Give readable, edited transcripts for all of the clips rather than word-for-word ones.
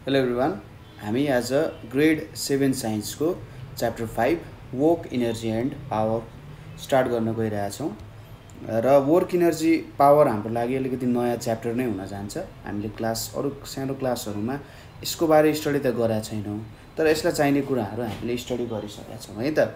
Hello everyone. हामी आज grade 7 साइन्सको chapter 5 work energy and power start गर्न गइरहेछौँ र वर्क इनर्जी पावर हाम्रो लागि अलिकति नयाँ च्याप्टर नै हुन जान्छ। हामीले अरु सानो क्लासहरुमा यसको बारे स्टडी त गरेका छैनौँ, तर यसलाई चाहिने कुराहरू हामीले स्टडी गरिसकेका छौँ है त।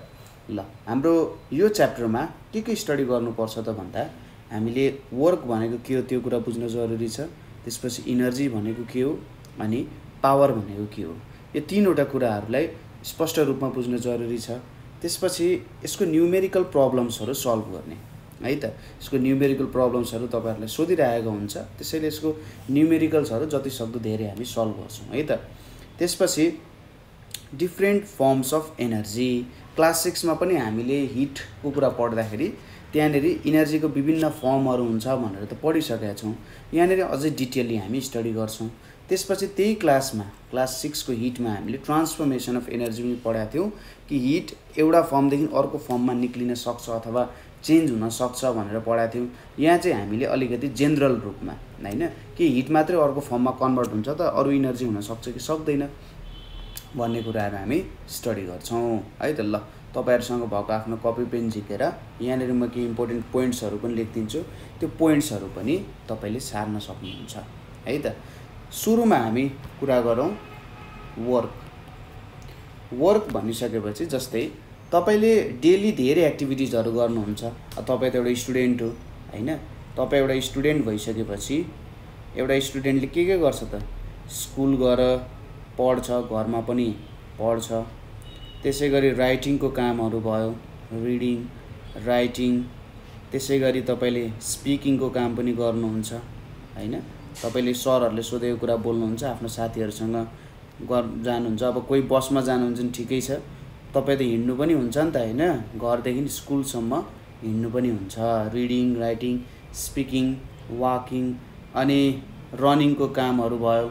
ल, हाम्रो यो च्याप्टरमा के स्टडी गर्नुपर्छ त भन्दा हामीले वर्क भनेको के हो त्यो कुरा बुझ्न जरुरी छ। त्यसपछि इनर्जी भनेको के हो अनि पावर भनेको के हो, यो तीनवटा कुराहरूलाई स्पष्ट रूपमा बुझ्न जरुरी छ। त्यसपछि यसको न्यूमेरिकल प्रब्लम्सहरू सल्भ गर्ने है त। यसको न्यूमेरिकल प्रब्लम्सहरू तपाईहरुले सोधिरहेको हुन्छ, त्यसैले यसको न्यूमेरिकल्सहरू जति सक्दो धेरै हामी सल्भ गर्छौं है त। त्यसपछि different firms of energy, class 6 मा पनि हामीले हिटको कुरा पढ्दाखेरि त्यहाँनेरि इनर्जीको विभिन्न फर्महरू हुन्छ भनेर त पढिसकेका छौं। यहाँनेरि अझै डिटेलली हामी स्टडी गर्छौं। त्यसपछि त्यही क्लासमा क्लास 6 को हिटमा हामीले ट्रान्सफर्मेसन अफ एनर्जी पनि पढाएको थियौं कि हिट एउटा फर्मदेखि अर्को फर्ममा निक्लिन सक्छ अथवा चेन्ज हुन सक्छ भनेर पढाएको थियौं। यहाँ चाहिँ हामीले अलिकति जेनरल रूपमा हैन कि हिट मात्रै अर्को फर्ममा कन्भर्ट हुन्छ त अरु इनर्जी हुन सक्छ कि सक्दैन भन्ने कुराहरु हामी स्टडी गर्छौं है त। ल, तपाईहरुसँग भएको आफ्नो कपी पेन झिकेर यहाँनेरि म केही इम्पोर्टेन्ट पोइन्ट्सहरु पनि लेख्दिन्छु, त्यो पोइन्ट्सहरु पनि तपाईले सार्न सक्नुहुन्छ है त। सुरुमा हामी कुरा गरौँ वर्क। वर्क भनिसकेपछि जस्तै तपाईले डेली धेरै एक्टिभिटिजहरु गर्नुहुन्छ। तपाई त एउटा स्टुडेन्ट हो हैन, तपाई एउटा स्टुडेन्ट भइसकेपछि एउटा स्टुडेन्टले के गर्छ त, स्कुल गएर पढ्छ, घरमा पनि पढ्छ। त्यसैगरी राइटिङको कामहरु भयो, रिडिङ, राइटिङ। त्यसैगरी तपाईले स्पिकिङको काम पनि गर्नुहुन्छ हैन। तपाईले सरहरुले सोधेको कुरा बोल्नुहुन्छ, आफ्नो साथीहरुसँग जानुहुन्छ। अब कोही बसमा जानुहुन्छ नि ठिकै छ, तपाई त हिड्नु पनि हुन्छ नि त हैन, घरदेखि स्कुलसम्म हिड्नु पनि हुन्छ। रिडिङ, राइटिङ, स्पिकिङ, वाकिङ अनि रनिङको कामहरु भयो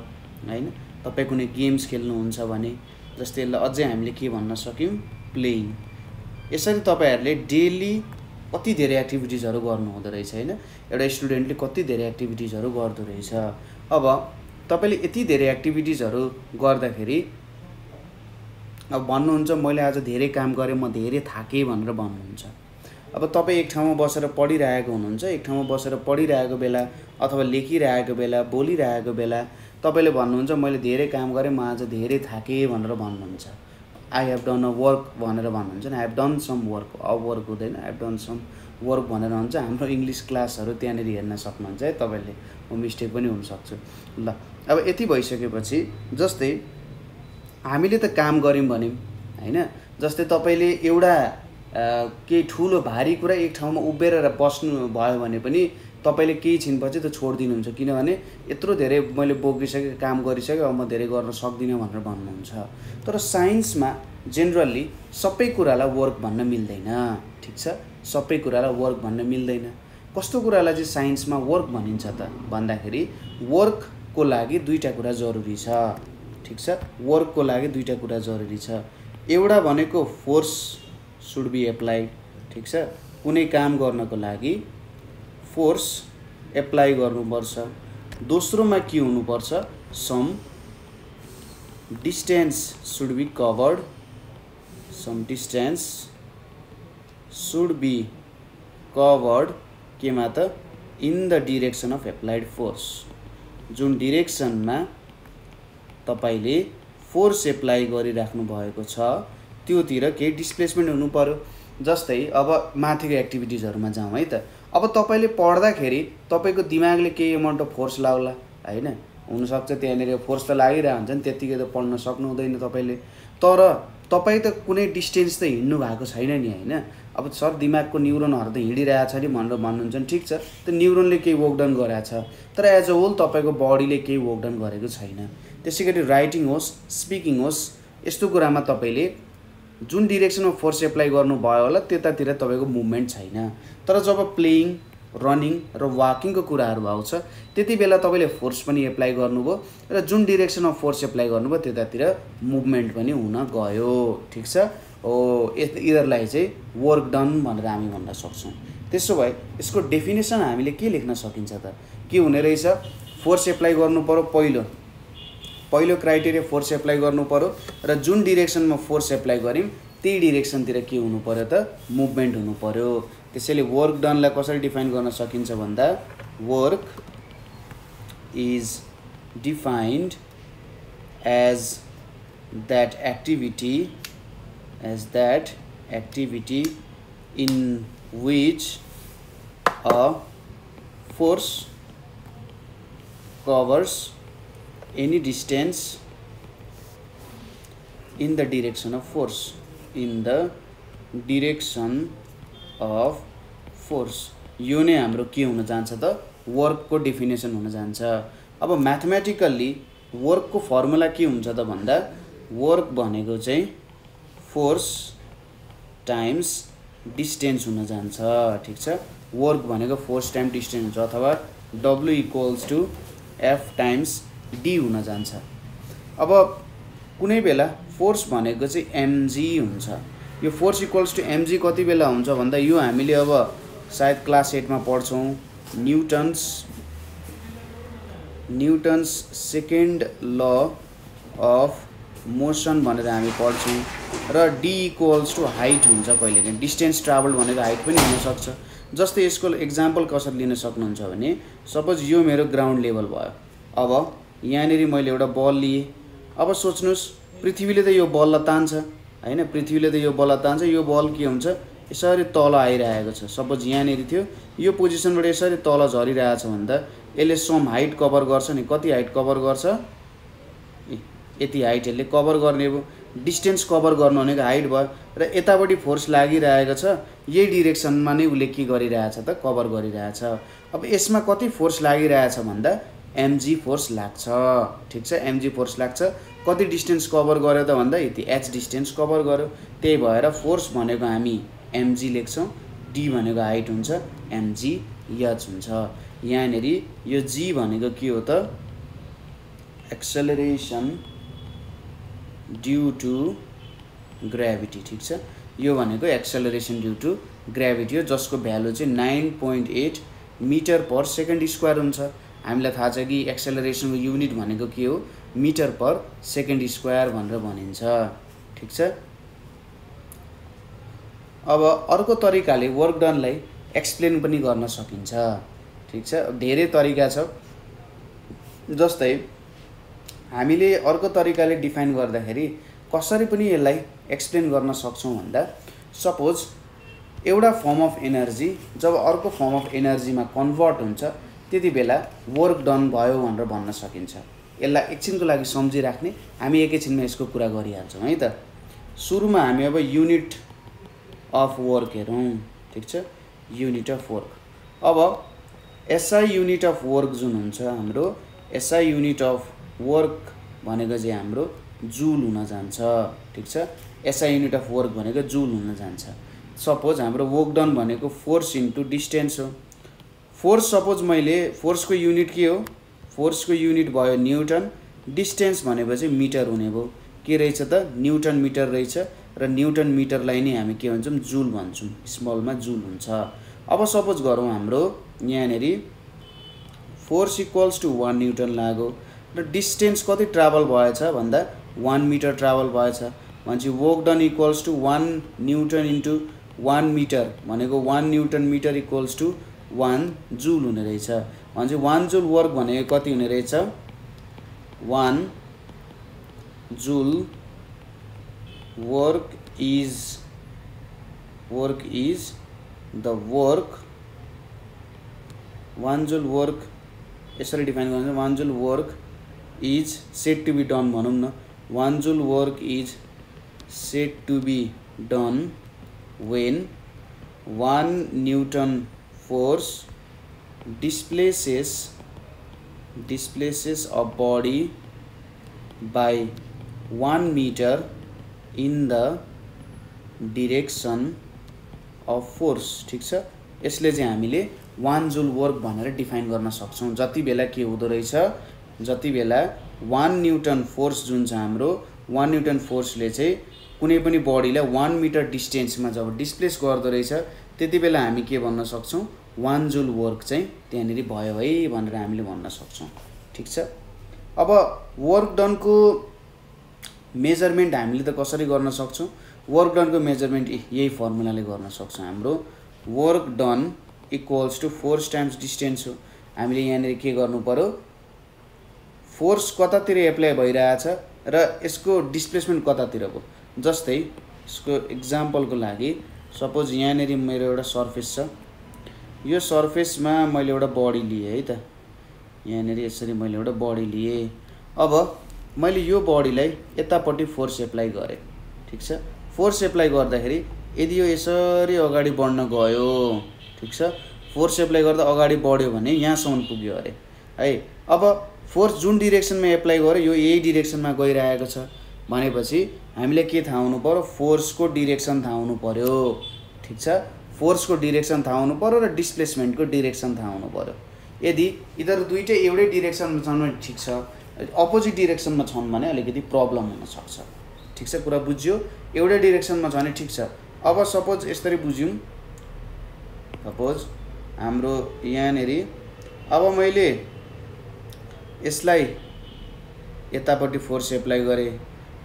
हैन। तपाई कुनै गेम्स खेल्नुहुन्छ भने जस्तै अझै हामीले के भन्न सक्यौं, प्लेइङ। यसरी तपाईहरुले डेली कति धेरै एक्टिभिटिजहरु गर्नु हुँदै रहेछ हैन। एउटा स्टुडेन्टले कति धेरै एक्टिभिटिजहरु गर्दो रहेछ। अब तपाईले यति धेरै एक्टिभिटिजहरु गर्दाखेरि अब भन्नुहुन्छ मैले आज धेरै काम गरे, म धेरै थाके भनेर भन्नुहुन्छ। अब तपाई एक ठाउँमा बसेर पढिरहेको हुनुहुन्छ, एक ठाउँमा बसेर पढिरहेको बेला अथवा लेखिरहेको बेला, बोलिरहेको बेला तपाईले भन्नुहुन्छ मैले धेरै काम गरे, म आज धेरै थाके भनेर भन्नुहुन्छ। I have done a work भनेर भन्नुहुन्छ नि, I have done some work। Work हुँदैन, I have done some work भनेर हुन्छ। हाम्रो इंग्लिश क्लासहरु त्यहाँनेरि हेर्न सक्नुहुन्छ है तपाईले, म मिस्टेक पनि हुन सक्छ। ल, अब यति भइसकेपछि जस्तै हामीले त काम गर्यौं भन्यौं हैन। जस्तै तपाईले एउटा केही ठूलो भारी कुरा एक ठाउँमा उभिएर बस्नु भयो भने पनि तपाईले केही छिनपछि त छोड्दिनुहुन्छ, किनभने यत्रो धेरै मैले बोकिसके, काम गरिसके, अब म धेरै गर्न सक्दिन भनेर भन्नुहुन्छ। तर साइन्समा जेनरली सबै कुरालाई वर्क भन्न मिल्दैन, ठीक छ। सबै कुरालाई वर्क भन्न मिल्दैन। कस्तो कुरालाई चाहिँ साइन्समा वर्क भनिन्छ त भन्दाखेरि वर्कको लागि दुईटा कुरा जरुरी छ, ठीक छ। वर्कको लागि दुईटा कुरा जरुरी छ। एउटा भनेको फोर्स शुड बी एप्लाइड, ठीक छ। कुनै काम गर्नको लागि फोर्स एप्लाई गर्नुपर्छ। दोस्रोमा के हुनुपर्छ, some distance should be covered, some distance should be covered केमा त, in the direction of applied force. जुन डिरेक्सनमा तपाईले फोर्स एप्लाई गरिराख्नु भएको छ त्योतिर केही डिस्प्लेसमेन्ट हुनु पर्यो। जस्तै अब माथिको एक्टिभिटिजहरुमा जाउँ है त। अब तपाईले पढ्दाखेरि तपाईको दिमागले केही अमाउन्ट अफ फोर्स लाग्ला हैन, हुन सक्छ त्यहाँनेरि फोर्स त लागिरा हुन्छ नि, त्यतिकै त पढ्न सक्नु हुँदैन तपाईले। तर तपाई त कुनै डिस्टेन्स त हिड्नु भएको छैन नि हैन। अब सर दिमागको न्युरोनहरु त हिडिरहेछ नि भनेर भन्नुहुन्छ नि, ठीक छ। त्यो न्युरोनले केही वर्क डन गरेछ, तर एज अ होल तपाईको बडीले केही वर्क डन गरेको छैन। त्यसैगरी राइटिङ होस्, स्पिकिङ होस्, यस्तो कुरामा तपाईले जुन डिरेक्सनमा फोर्स एप्लाई गर्नु भयो होला त्यतातिर तपाईको मुभमेन्ट छैन। तर जब प्लेइङ, रनिङ र वाकिङको कुराहरु आउँछ त्यति बेला तपाईले फोर्स पनि एप्लाई गर्नुभयो र जुन डिरेक्सनमा फोर्स एप्लाई गर्नुभयो त्यतातिर मुभमेन्ट पनि हुन गयो, ठीक छ। यिनीहरुलाई चाहिँ वर्क डन भनेर हामी भन्न सक्छौं। त्यसो भए यसको डेफिनेसन हामीले के लेख्न सकिन्छ त, के हुने रहेछ, फोर्स एप्लाई गर्नु पर्यो पहिलो पहिलो क्राइटेरिया फोर्स एप्लाई गर्नु पर्यो र जुन डिरेक्सनमा फोर्स एप्लाई गर्यौं त्यही डिरेक्सनतिर के हुनु पर्यो त मुभमेन्ट हुनु पर्यो। त्यसैले वर्क डनलाई कसरी डिफाइन गर्न सकिन्छ भन्दा work is defined as that activity in which a force covers any distance in the direction of force यो नै हाम्रो के हुन जान्छ त वर्कको डेफिनेसन हुन जान्छ। अब म्याथमेटिकल्ली वर्कको फर्मुला के हुन्छ त भन्दा वर्क भनेको चाहिँ फोर्स टाइम्स डिस्टेन्स हुन जान्छ। ठीक छ, वर्क भनेको फोर्स टाइम डिस्टेन्स हुन्छ अथवा W = F टाइम्स D हुन जान्छ। अब कुनै बेला फोर्स भनेको चाहिँ mg हुन्छ। यो फोर्स = mg कति बेला हुन्छ भन्दा यो हामीले अब सायद क्लास 8 मा पढ्छौं Newton's second law of motion भनेर हामी पढ्छौं र D = हाइट हुन्छ। कहिलेकाहीँ डिस्टेन्स ट्राभल भनेको हाइट पनि हुन सक्छ। जस्तै यसको एक्जाम्पल कसरी लिन सक्नुहुन्छ भने सपोज यो मेरो ग्राउन्ड लेभल भयो। अब यहाँनेरि मैले एउटा बल लिए। अब सोच्नुस् पृथ्वीले त यो बललाई तान्छ हैन, पृथ्वीले त यो बललाई तान्छ। यो बल के हुन्छ यसरी तल आइरहेको छ। सपोज यहाँनेरि थियो यो पोजिसनबाट यसरी तल झरिरहेछ भन्दा यसले सम हाइट कभर गर्छ नि। कति हाइट कभर गर्छ? यति हाइट यसले कभर गर्ने हो। डिस्टेन्स कभर गर्नु भनेको हाइट भयो र यतापट्टि फोर्स लागिरहेको छ। यही डिरेक्सनमा नै उले के गरिरहेछ त कभर गरिरहेछ। अब यसमा कति फोर्स लागिरहेछ भन्दा mg फोर्स लाग्छ। ठीक छ, mg फोर्स लाग्छ। कति डिस्टेन्स कभर गर्यो त भन्दा यति h डिस्टेन्स कभर गर्यो। त्यही भएर फोर्स भनेको हामी mg लेख्छौं, d भनेको हाइट हुन्छ, mg h हुन्छ। यहाँनेरि यो g भनेको के हो त एक्सेलरेसन ड्यू टु ग्रेभिटी। ठीक छ, यो भनेको एक्सेलरेसन ड्यू टु ग्रेभिटी हो जसको भ्यालु चाहिँ 9.8 मिटर पर सेकेन्ड स्क्वायर हुन्छ। हामीलाई थाहा छ कि एक्सेलरेसनको युनिट भनेको के हो मिटर पर सेकेन्ड स्क्वायर भनेर भनिन्छ। ठीक छ, अब अर्को तरिकाले वर्क डनलाई एक्सप्लेन पनि गर्न सकिन्छ। ठीक छ, धेरै तरिका छ। जस्तै हामीले अर्को तरिकाले डिफाइन गर्दाखेरि कसरी पनि यसलाई एक्सप्लेन गर्न सक्छौं भन्दा सपोज एउटा फर्म अफ एनर्जी जब अर्को फर्म अफ एनर्जीमा कन्भर्ट हुन्छ त्यति बेला वर्क डन भयो भनेर भन्न सकिन्छ। यसलाई एकछिनको लागि सम्झिराख्ने, हामी एकैछिनमा यसको कुरा गरिहाल्छौं है त। सुरुमा हामी अब युनिट अफ वर्क हेरौं। ठीक छ, युनिट अफ वर्क। अब SI युनिट अफ वर्क जुन हुन्छ हाम्रो SI युनिट अफ वर्क भनेको चाहिँ हाम्रो जूल हुन जान्छ। ठीक छ, SI युनिट अफ वर्क भनेको जूल हुन जान्छ। सपोज हाम्रो वर्क डन भनेको फोर्स इन्टु डिस्टेन्स हो। फोर्स सपोज मैले फोर्सको युनिट के हो? फोर्सको युनिट भयो न्यूटन, डिस्टेन्स भनेपछि मिटर हुने भयो। के रहेछ त न्यूटन मिटर रहेछ र न्यूटन मिटरलाई नै हामी के भन्छौं जूल भन्छौं, स्मलमा जूल हुन्छ। अब सपोज गरौँ हाम्रो यहाँनेरि फोर्स = 1 न्यूटन लाग्यो र डिस्टेन्स कति ट्राभल भएछ भन्दा 1 मिटर ट्राभल भएछ भनेपछि work done = 1 newton into 1 metre भनेको 1 न्यूटन मिटर = 1 जूल हुने रहेछ। भनेपछि 1 जूल वर्क भनेको कति हुने रहेछ 1 joule work is the work 1 joule work यसरी डिफाइन गर्नु। 1 joule work is said to be done भनौं न। 1 joule work is said to be done when 1 Newton force displaces a body by 1 meter in the direction of force। ठीक छ, यसले चाहिँ हामीले 1 joule work भनेर डिफाइन गर्न सक्छौं। जति बेला के हुँदो रहेछ, जति बेला 1 न्यूटन फोर्स जुन छ हाम्रो 1 न्यूटन फोर्सले चाहिँ कुनै पनि बडीलाई 1 मिटर डिस्टेन्समा जब डिस्प्लेस गर्दो रहेछ त्यति बेला हामी के भन्न सक्छौं 1 जूल वर्क चाहिँ त्यहाँनेरि भयो है भनेर हामीले भन्न सक्छौं। ठीक छ, अब वर्क डनको मेजरमेन्ट हामीले त कसरी गर्न सक्छौँ? वर्क डनको मेजरमेन्ट यही फर्मुलाले गर्न सक्छौँ। हाम्रो work done equals to force times distance हो। हामीले यहाँनिर के गर्नु पर्यो? फोर्स कतातिर एप्लाई भइरहेछ र यसको डिस्प्लेसमेन्ट कतातिरको। जस्तै यसको इक्जाम्पलको लागि सपोज यहाँनिर मेरो एउटा सर्फेस छ, यो सर्फेसमा मैले एउटा बडी लिएँ है त, यहाँनिर यसरी मैले एउटा बडी लिएँ। अब मैले यो बडीलाई यतापट्टि फोर्स एप्लाई गरेँ, ठिक छ। फोर्स एप्लाई गर्दाखेरि यदि यो यसरी अगाडि बढ्न गयो, ठिक छ, फोर्स एप्लाई गर्दा अगाडि बढ्यो भने यहाँसम्म पुग्यो अरे है। अब फोर्स जुन डिरेक्सनमा एप्लाई गर्यो यो यही डिरेक्सनमा गइरहेको छ भनेपछि हामीले के थाहा हुनु पर्यो? फोर्सको डिरेक्सन थाहा हुनु पर्यो, ठिक छ। फोर्सको डिरेक्सन थाहा हुनु पर्यो र डिस्प्लेसमेन्टको डिरेक्सन थाहा हुनु पर्यो। यदि यिनीहरू दुईटै एउटै डिरेक्सनमा छन् भने ठिक छ, अपोजिट डिरेक्सनमा छन् भने अलिकति प्रब्लम हुनसक्छ, ठिक छ। कुरा बुझ्यो? एउटै डिरेक्सनमा छ भने ठिक छ। अब सपोज यसरी बुझ्यौँ, सपोज हाम्रो यहाँनिर अब मैले यसलाई यतापट्टि फोर्स एप्लाई गरेँ,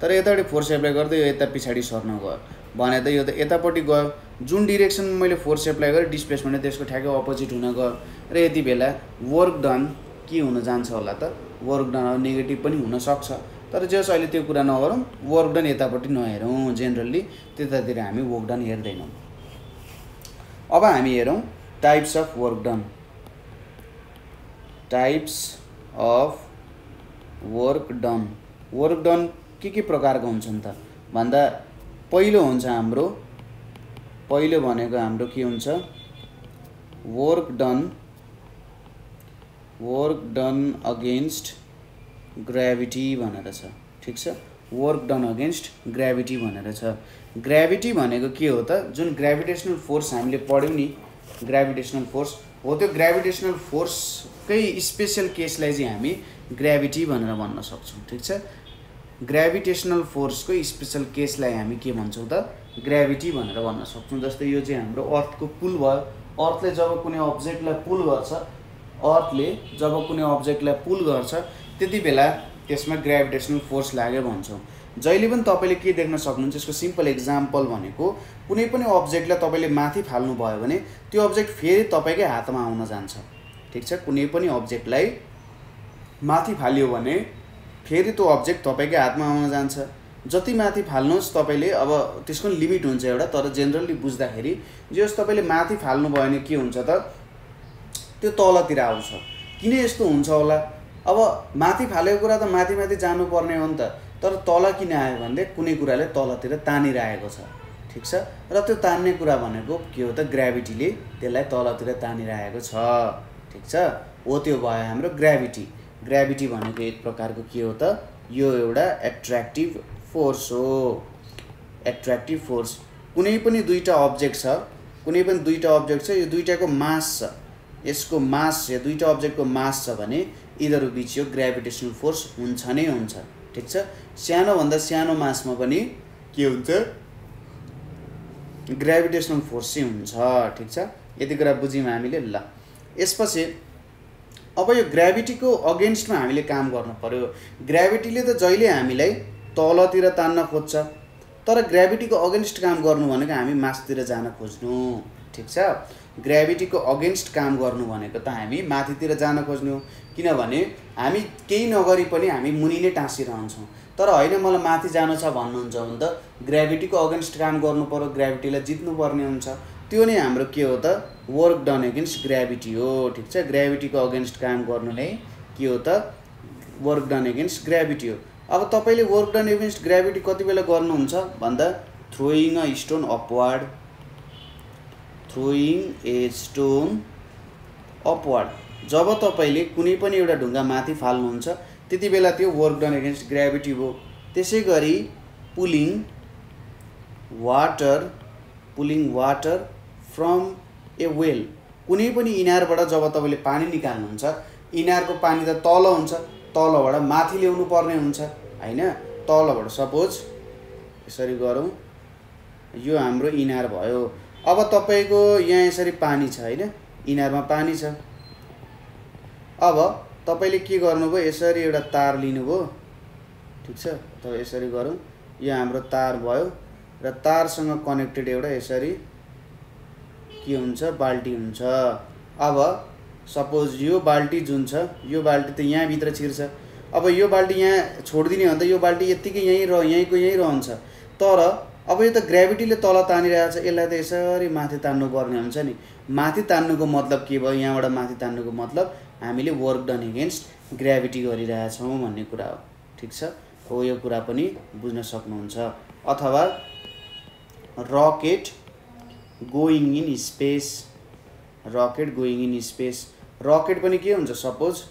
तर यतापट्टि फोर्स एप्लाई गर्दै यो यता पछाडि सर्न गयो भने त यो त यतापट्टि गयो। जुन डिरेक्सनमा मैले फोर्स एप्लाई गरेँ डिस्प्लेसमेन्ट त्यसको ठ्याक्कै अपोजिट हुन गयो र यति बेला वर्क डन के हुन जान्छ होला त? वर्क डन नेगेटिभ पनि हुनसक्छ, तर जस अहिले त्यो कुरा नगरौँ। वर्क डन यतापट्टि नहेरौँ, जेनरली त्यतातिर हामी वर्क डन हेर्दैनौँ। अब हामी हेरौँ types of work done. Types of work done. Work done के प्रकारको हुन्छन् त भन्दा पहिलो हुन्छ हाम्रो, पहिलो भनेको हाम्रो के हुन्छ? वर्क डन अगेन्स्ट ग्राभिटी भनेर छ, ठिक छ। वर्क डन अगेन्स्ट ग्राभिटी भनेर छ। ग्राभिटी भनेको के हो त? जुन ग्राभिटेसनल फोर्स हामीले पढ्यौँ नि, ग्राभिटेसनल फोर्स हो, त्यो ग्राभिटेसनल फोर्सकै स्पेसल केसलाई चाहिँ हामी ग्राभिटी भनेर भन्न सक्छौँ, ठिक छ। ग्राभिटेसनल फोर्सको स्पेसल केसलाई हामी के भन्छौँ त? ग्राभिटी भनेर भन्न सक्छौँ। जस्तै यो चाहिँ हाम्रो अर्थको पुल भयो। अर्थले जब कुनै अब्जेक्टलाई पुल गर्छ, अर्थले जब कुनै अब्जेक्टलाई पुल गर्छ त्यति बेला त्यसमा ग्राभिटेसनल फोर्स लाग्यो भन्छौँ। जहिले पनि तपाईँले के देख्न सक्नुहुन्छ? यसको सिम्पल एक्जाम्पल भनेको कुनै पनि अब्जेक्टलाई तपाईँले माथि फाल्नु भयो भने त्यो अब्जेक्ट फेरि तपाईँकै हातमा आउन जान्छ, ठिक छ। कुनै पनि अब्जेक्टलाई माथि फाल्यो भने फेरि त्यो अब्जेक्ट तपाईँकै हातमा आउन जान्छ। जति माथि फाल्नुहोस् तपाईँले, अब त्यसको लिमिट हुन्छ एउटा, तर जेनरली बुझ्दाखेरि जे होस् तपाईँले माथि फाल्नु भयो भने के हुन्छ त? त्यो तलतिर आउँछ। किन यस्तो हुन्छ होला? अब माथि फालेको कुरा त माथि माथि जानुपर्ने हो नि त, तर तल किन आयो भने कुनै कुराले तलतिर तानिरहेको छ, ठिक छ। र त्यो तान्ने कुरा भनेको के हो त? ग्राभिटीले त्यसलाई तलतिर तानिरहेको छ, ठिक छ। हो त्यो भयो हाम्रो ग्राभिटी। ग्राभिटी भनेको एक प्रकारको के हो त? यो एउटा एट्र्याक्टिभ फोर्स हो। Attractive force. कुनै पनि दुईटा अब्जेक्ट छ, कुनै पनि दुईटा अब्जेक्ट छ, यो दुईटाको मास छ, यसको मास, यो दुईटा अब्जेक्टको मास छ भने यिनीहरू बिच यो ग्राभिटेसनल फोर्स हुन्छ नै हुन्छ, ठिक छ। सानोभन्दा सानो मासमा पनि के हुन्छ? ग्राभिटेसनल फोर्स चाहिँ हुन्छ, ठिक छ। यति कुरा बुझ्यौँ हामीले। ल यसपछि अब यो ग्राभिटीको अगेन्स्टमा हामीले काम गर्नु पर्यो। ग्राभिटीले त जहिले हामीलाई तलतिर तान्न खोज्छ, तर ग्राभिटीको अगेन्स्ट काम गर्नु भनेको हामी मासतिर जान खोज्नु, ठिक छ। ग्राभिटीको अगेन्स्ट काम गर्नु भनेको त हामी माथितिर जान खोज्नु, किनभने हामी केही नगरी पनि हामी मुनि नै टाँसिरहन्छौँ। तर होइन मलाई माथि जानु छ भन्नुहुन्छ भने त ग्राभिटीको अगेन्स्ट काम गर्नु पर्यो, ग्राभिटीलाई जित्नुपर्ने हुन्छ। त्यो नै हाम्रो के हो त? वर्क डन एगेन्स्ट ग्राभिटी हो, ठिक छ। ग्राभिटीको अगेन्स्ट काम गर्नु नै के हो त? वर्क डन एगेन्स्ट ग्राभिटी हो। अब तपाईँले वर्क डन एगेन्स्ट ग्राभिटी कति बेला गर्नुहुन्छ भन्दा throwing a stone upward, throwing a stone upward. जब तपाईँले कुनै पनि एउटा ढुङ्गा माथि फाल्नुहुन्छ त्यति बेला त्यो वर्क डन एगेन्स्ट ग्राभिटी हो। त्यसै गरी pulling water from a well, कुनै पनि इनारबाट जब तपाईँले पानी निकाल्नुहुन्छ, इनारको पानी त तल हुन्छ, तलबाट माथि ल्याउनु पर्ने हुन्छ हैन। तलबाट सपोज यसरी गरौँ, यो हाम्रो इनार भयो। अब तपाईँको यहाँ यसरी पानी छ हैन, इनारमा पानी छ। अब तपाईले के गर्नुभयो यसरी एउटा तार लिनुभयो ठीक छ अथवा यसरी गरौँ यो हाम्रो तार भयो र तारसँग कनेक्टेड एउटा यसरी के हुन्छ बाल्टी हुन्छ अब सपोज यो बाल्टी जुन छ यो बाल्टी त यहाँ भित्र छिर्छ अब यो बाल्टी यहाँ छोड्दिने हो भने त यो बाल्टी यतिकै यहीँको यहीँ रहन्छ तर अब यो त ग्रेभिटीले तल तानिरहेछ यसलाई त यसरी माथि तान्नु पर्ने हुन्छ नि माथि तान्नुको मतलब के भयो यहाँबाट माथि तान्नुको मतलब हामीले वर्क डन एगेन्स्ट ग्रेभिटी गरिरहेछौँ भन्ने कुरा हो ठीक छ हो यो कुरा पनि बुझ्न सक्नुहुन्छ अथवा rocket going in space rocket पनि के हुन्छ सपोज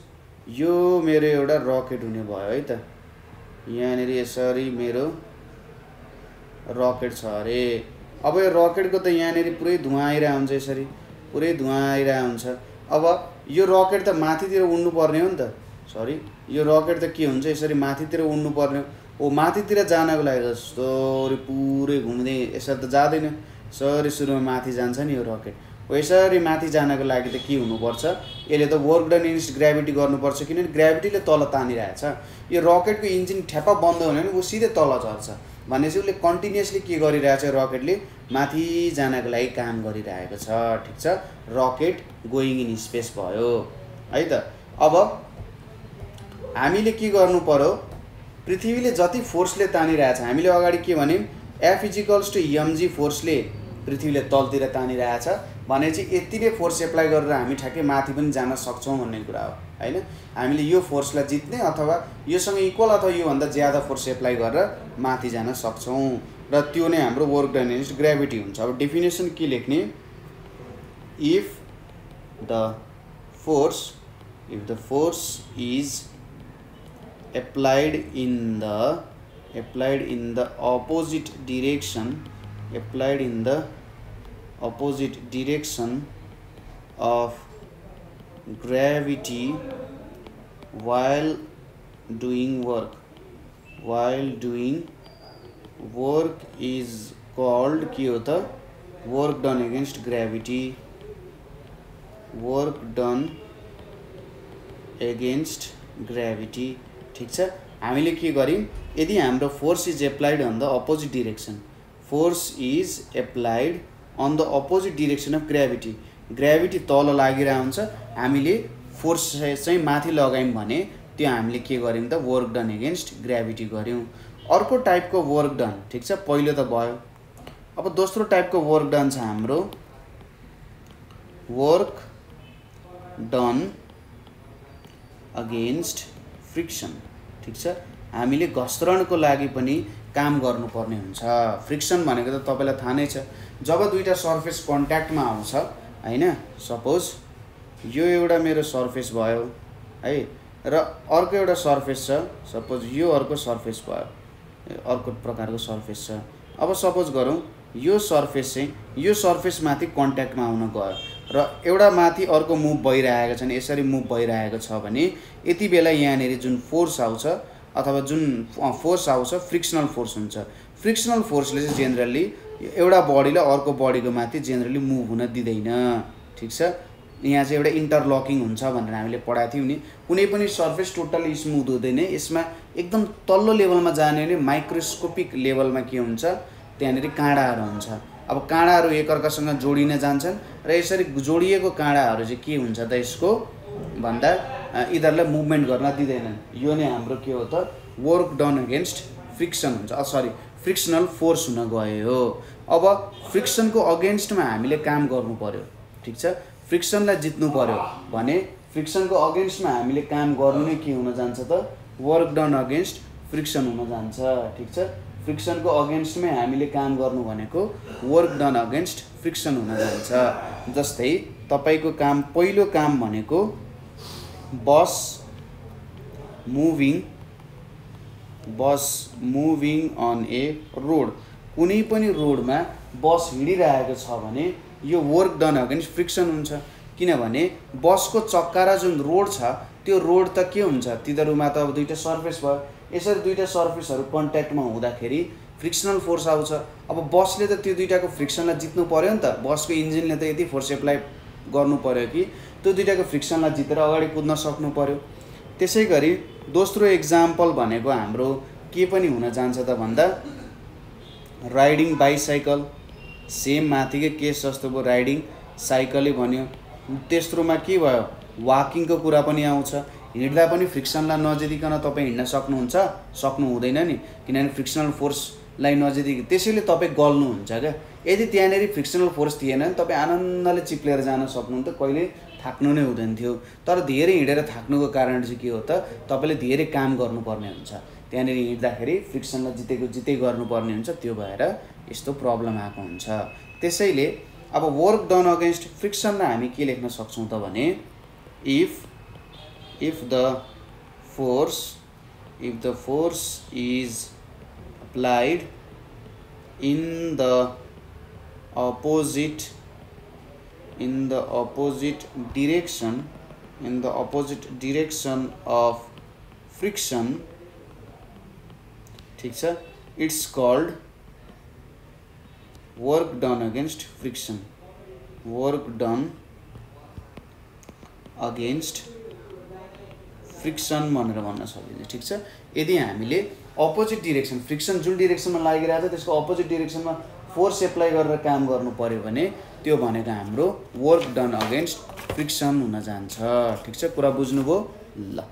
यो मेरो एउटा रकेट हुने भयो है त यहाँनिर यसरी मेरो रकेट छ अरे अब यो रकेटको त यहाँनिर पुरै धुवाँ आइरहेको हुन्छ यसरी पुरै धुवाँ आइरहेको हुन्छ अब यो रकेट त माथितिर उड्नु पर्ने हो नि त सरी यो रकेट त के हुन्छ यसरी माथितिर उड्नु पर्ने हो माथितिर जानको लागि जस्तो पुरै घुम्दै यसरी त जाँदैन सरी सुरुमा माथि जान्छ नि यो रकेट हो यसरी माथि जानको लागि त के हुनुपर्छ यसले त वर्क डन एगेन्स्ट ग्रेभिटी गर्नुपर्छ किनभने ग्रेभिटीले तल तानिरहेछ यो रकेटको इन्जिन ठ्याप्प बन्द हुने भने ऊ सिधै तल झर्छ भनेपछि उसले कन्टिन्युअसली के गरिरहेछ रकेटले माथि जानको लागि काम गरिरहेको छ ठीक छ रकेट गोइङ इन स्पेस भयो है त अब हामीले के गर्नु पर्यो पृथ्वीले जति फोर्सले तानिरहेछ हामीले अगाडि के भन्यौं F = mg फोर्सले पृथ्वीले तलतिर तानिरहेछ भने चाहिँ यति नै फोर्स एप्लाई गरेर हामी ठ्याक्कै माथि पनि जान सक्छौं भन्ने कुरा हो हैन हामीले यो फोर्सलाई जित्ने अथवा योसँग इक्वल अथवा यो भन्दा ज्यादा फोर्स एप्लाई गरेर माथि जान सक्छौं र त्यो नै हाम्रो वर्क डन एगेन्स्ट ग्रेभिटी हुन्छ अब डेफिनेसन के लेख्ने if the force is applied in the opposite direction of gravity while doing work is called के हो त work done against gravity ठीक छ हामीले के गर्यौं यदि हाम्रो force is applied on the opposite direction of gravity तल लागिरा हुन्छ हामीले फोर्स चाहिँ माथि लगायौं भने त्यो हामीले के गर्यौं त वर्क डन एगेन्स्ट ग्रेभिटी गर्यौं अर्को टाइपको वर्क डन ठीक छ पहिलो त भयो अब दोस्रो टाइपको वर्क डन छ हाम्रो वर्क डन अगेन्स्ट फ्रिक्सन ठीक छ हामीले घस्रणको लागि पनि काम गर्नुपर्ने हुन्छ फ्रिक्सन भनेको त तपाईलाई थाहा नै छ जब दुईटा सर्फेस कन्ट्याक्टमा आउँछ हैन सपोज यो एउटा मेरो सर्फेस भयो है र अर्को एउटा सर्फेस छ सपोज यो अर्को सर्फेस भयो अर्को प्रकारको सर्फेस छ अब सपोज गरौँ यो सर्फेस माथि कन्ट्याक्टमा आउन गयो र एउटा माथि अर्को मुभ भइरहेको छ नि यसरी मुभ भइरहेको छ भने यति बेला यहाँनेरि जुन फोर्स आउँछ अथवा जुन फोर्स आउँछ फ्रिक्सनल फोर्स हुन्छ फ्रिक्सनल फोर्सले चाहिँ जेनरली एउटा बडीलाई अर्को बडीको माथि जेनरली मुभ हुन दिदैन ठीक छ यहाँ चाहिँ एउटा इन्टरलकिङ हुन्छ भनेर हामीले पढाएको थियौं नि कुनै पनि सर्फेस टोटली स्मुथ हुँदैन यसमा एकदम तल्लो लेभलमा जाने भने माइक्रोस्कोपिक लेभलमा के हुन्छ त्यहाँनेरि काँडाहरू हुन्छ अब काँडाहरू एकअर्कासँग जोडिन जान्छन् र यसरी जोडिएको काँडाहरू चाहिँ के हुन्छ त यसको भन्दा यिनीहरुलाई मुभमेन्ट गर्न दिदैनन् यो नै हाम्रो के हो त वर्क डन अगेन्स्ट फ्रिक्सन हुन्छ सरी फ्रिक्सनल फोर्स हुन गयो अब फ्रिक्सनको अगेन्स्टमा हामीले काम गर्नु पर्यो ठीक छ फ्रिक्सनलाई जित्नु पर्यो भने फ्रिक्सनको अगेन्स्टमा हामीले काम गर्नु नै के हुन जान्छ त वर्क डन अगेन्स्ट फ्रिक्सन हुन जान्छ ठीक छ फ्रिक्सनको अगेन्स्टमै हामीले काम गर्नु भनेको वर्क डन अगेन्स्ट फ्रिक्सन हुन जान्छ जस्तै तपाईको काम पहिलो काम भनेको बस मुभिङ अन ए रोड कुनै पनि रोडमा बस हिँडिरहेको छ भने यो वर्क डन अगेन्स्ट फ्रिक्सन हुन्छ किनभने बसको चक्का र जुन रोड छ त्यो रोड त के हुन्छ तिनीहरुमा त अब दुईटा सर्फेस भयो यसरी दुईटा सर्फेसहरु कन्ट्याक्टमा हुँदाखेरि फ्रिक्सनल फोर्स आउँछ अब बसले त त्यो दुईटाको फ्रिक्सनलाई जित्नु पर्यो नि त बसको इन्जिनले त यति फोर्स एप्लाई गर्नु पर्यो कि त्यो दुईटाको फ्रिक्सनलाई जितेर अगाडि कुद्न सक्नु पर्यो त्यसैगरी दोस्रो एक्जाम्पल भनेको हाम्रो के पनि हुन जान्छ त भन्दा राइडिङ बाइसाइकल, सेम माथिकै केस जस्तो भयो, राइडिङ साइकलै भन्यो। तेस्रोमा के भयो, वाकिङको कुरा पनि आउँछ। हिँड्दा पनि फ्रिक्सनलाई नजिदिकन तपाईँ हिँड्न सक्नुहुन्छ, सक्नु हुँदैन नि, किनभने फ्रिक्सनल फोर्सलाई नजिदिक, त्यसैले तपाईँ गल्नुहुन्छ क्या। यदि त्यहाँनिर फ्रिक्सनल फोर्स थिएन भने तपाईँ आनन्दले चिप्लेर जान सक्नुहुन्थ्यो, कहिले थाक्नु नै हुँदैन थियो। तर धेरै हिँडेर थाक्नुको कारण चाहिँ के हो त, तपाईँले धेरै काम गर्नुपर्ने हुन्छ। त्यहाँनिर हिँड्दाखेरि फ्रिक्सनलाई जितै गर्नुपर्ने हुन्छ, त्यो भएर यस्तो प्रब्लम आएको हुन्छ। त्यसैले अब वर्क डन अगेन्स्ट फ्रिक्सनलाई हामी के लेख्न सक्छौँ त भने if the force is applied in the opposite direction of friction, ठीक छ, it's called work done against friction, work done against friction भनेर भन्न सकिन्छ। ठिक छ, यदि हामीले अपोजिट डिरेक्सन, फ्रिक्सन जुन डिरेक्सनमा लागिरहेको छ त्यसको अपोजिट डिरेक्सनमा फोर्स एप्लाई गरेर काम गर्नु पर्यो भने त्यो भनेको हाम्रो वर्क डन अगेन्स्ट फ्रिक्सन हुन जान्छ। ठिक छ, कुरा बुझ्नुभयो? ल,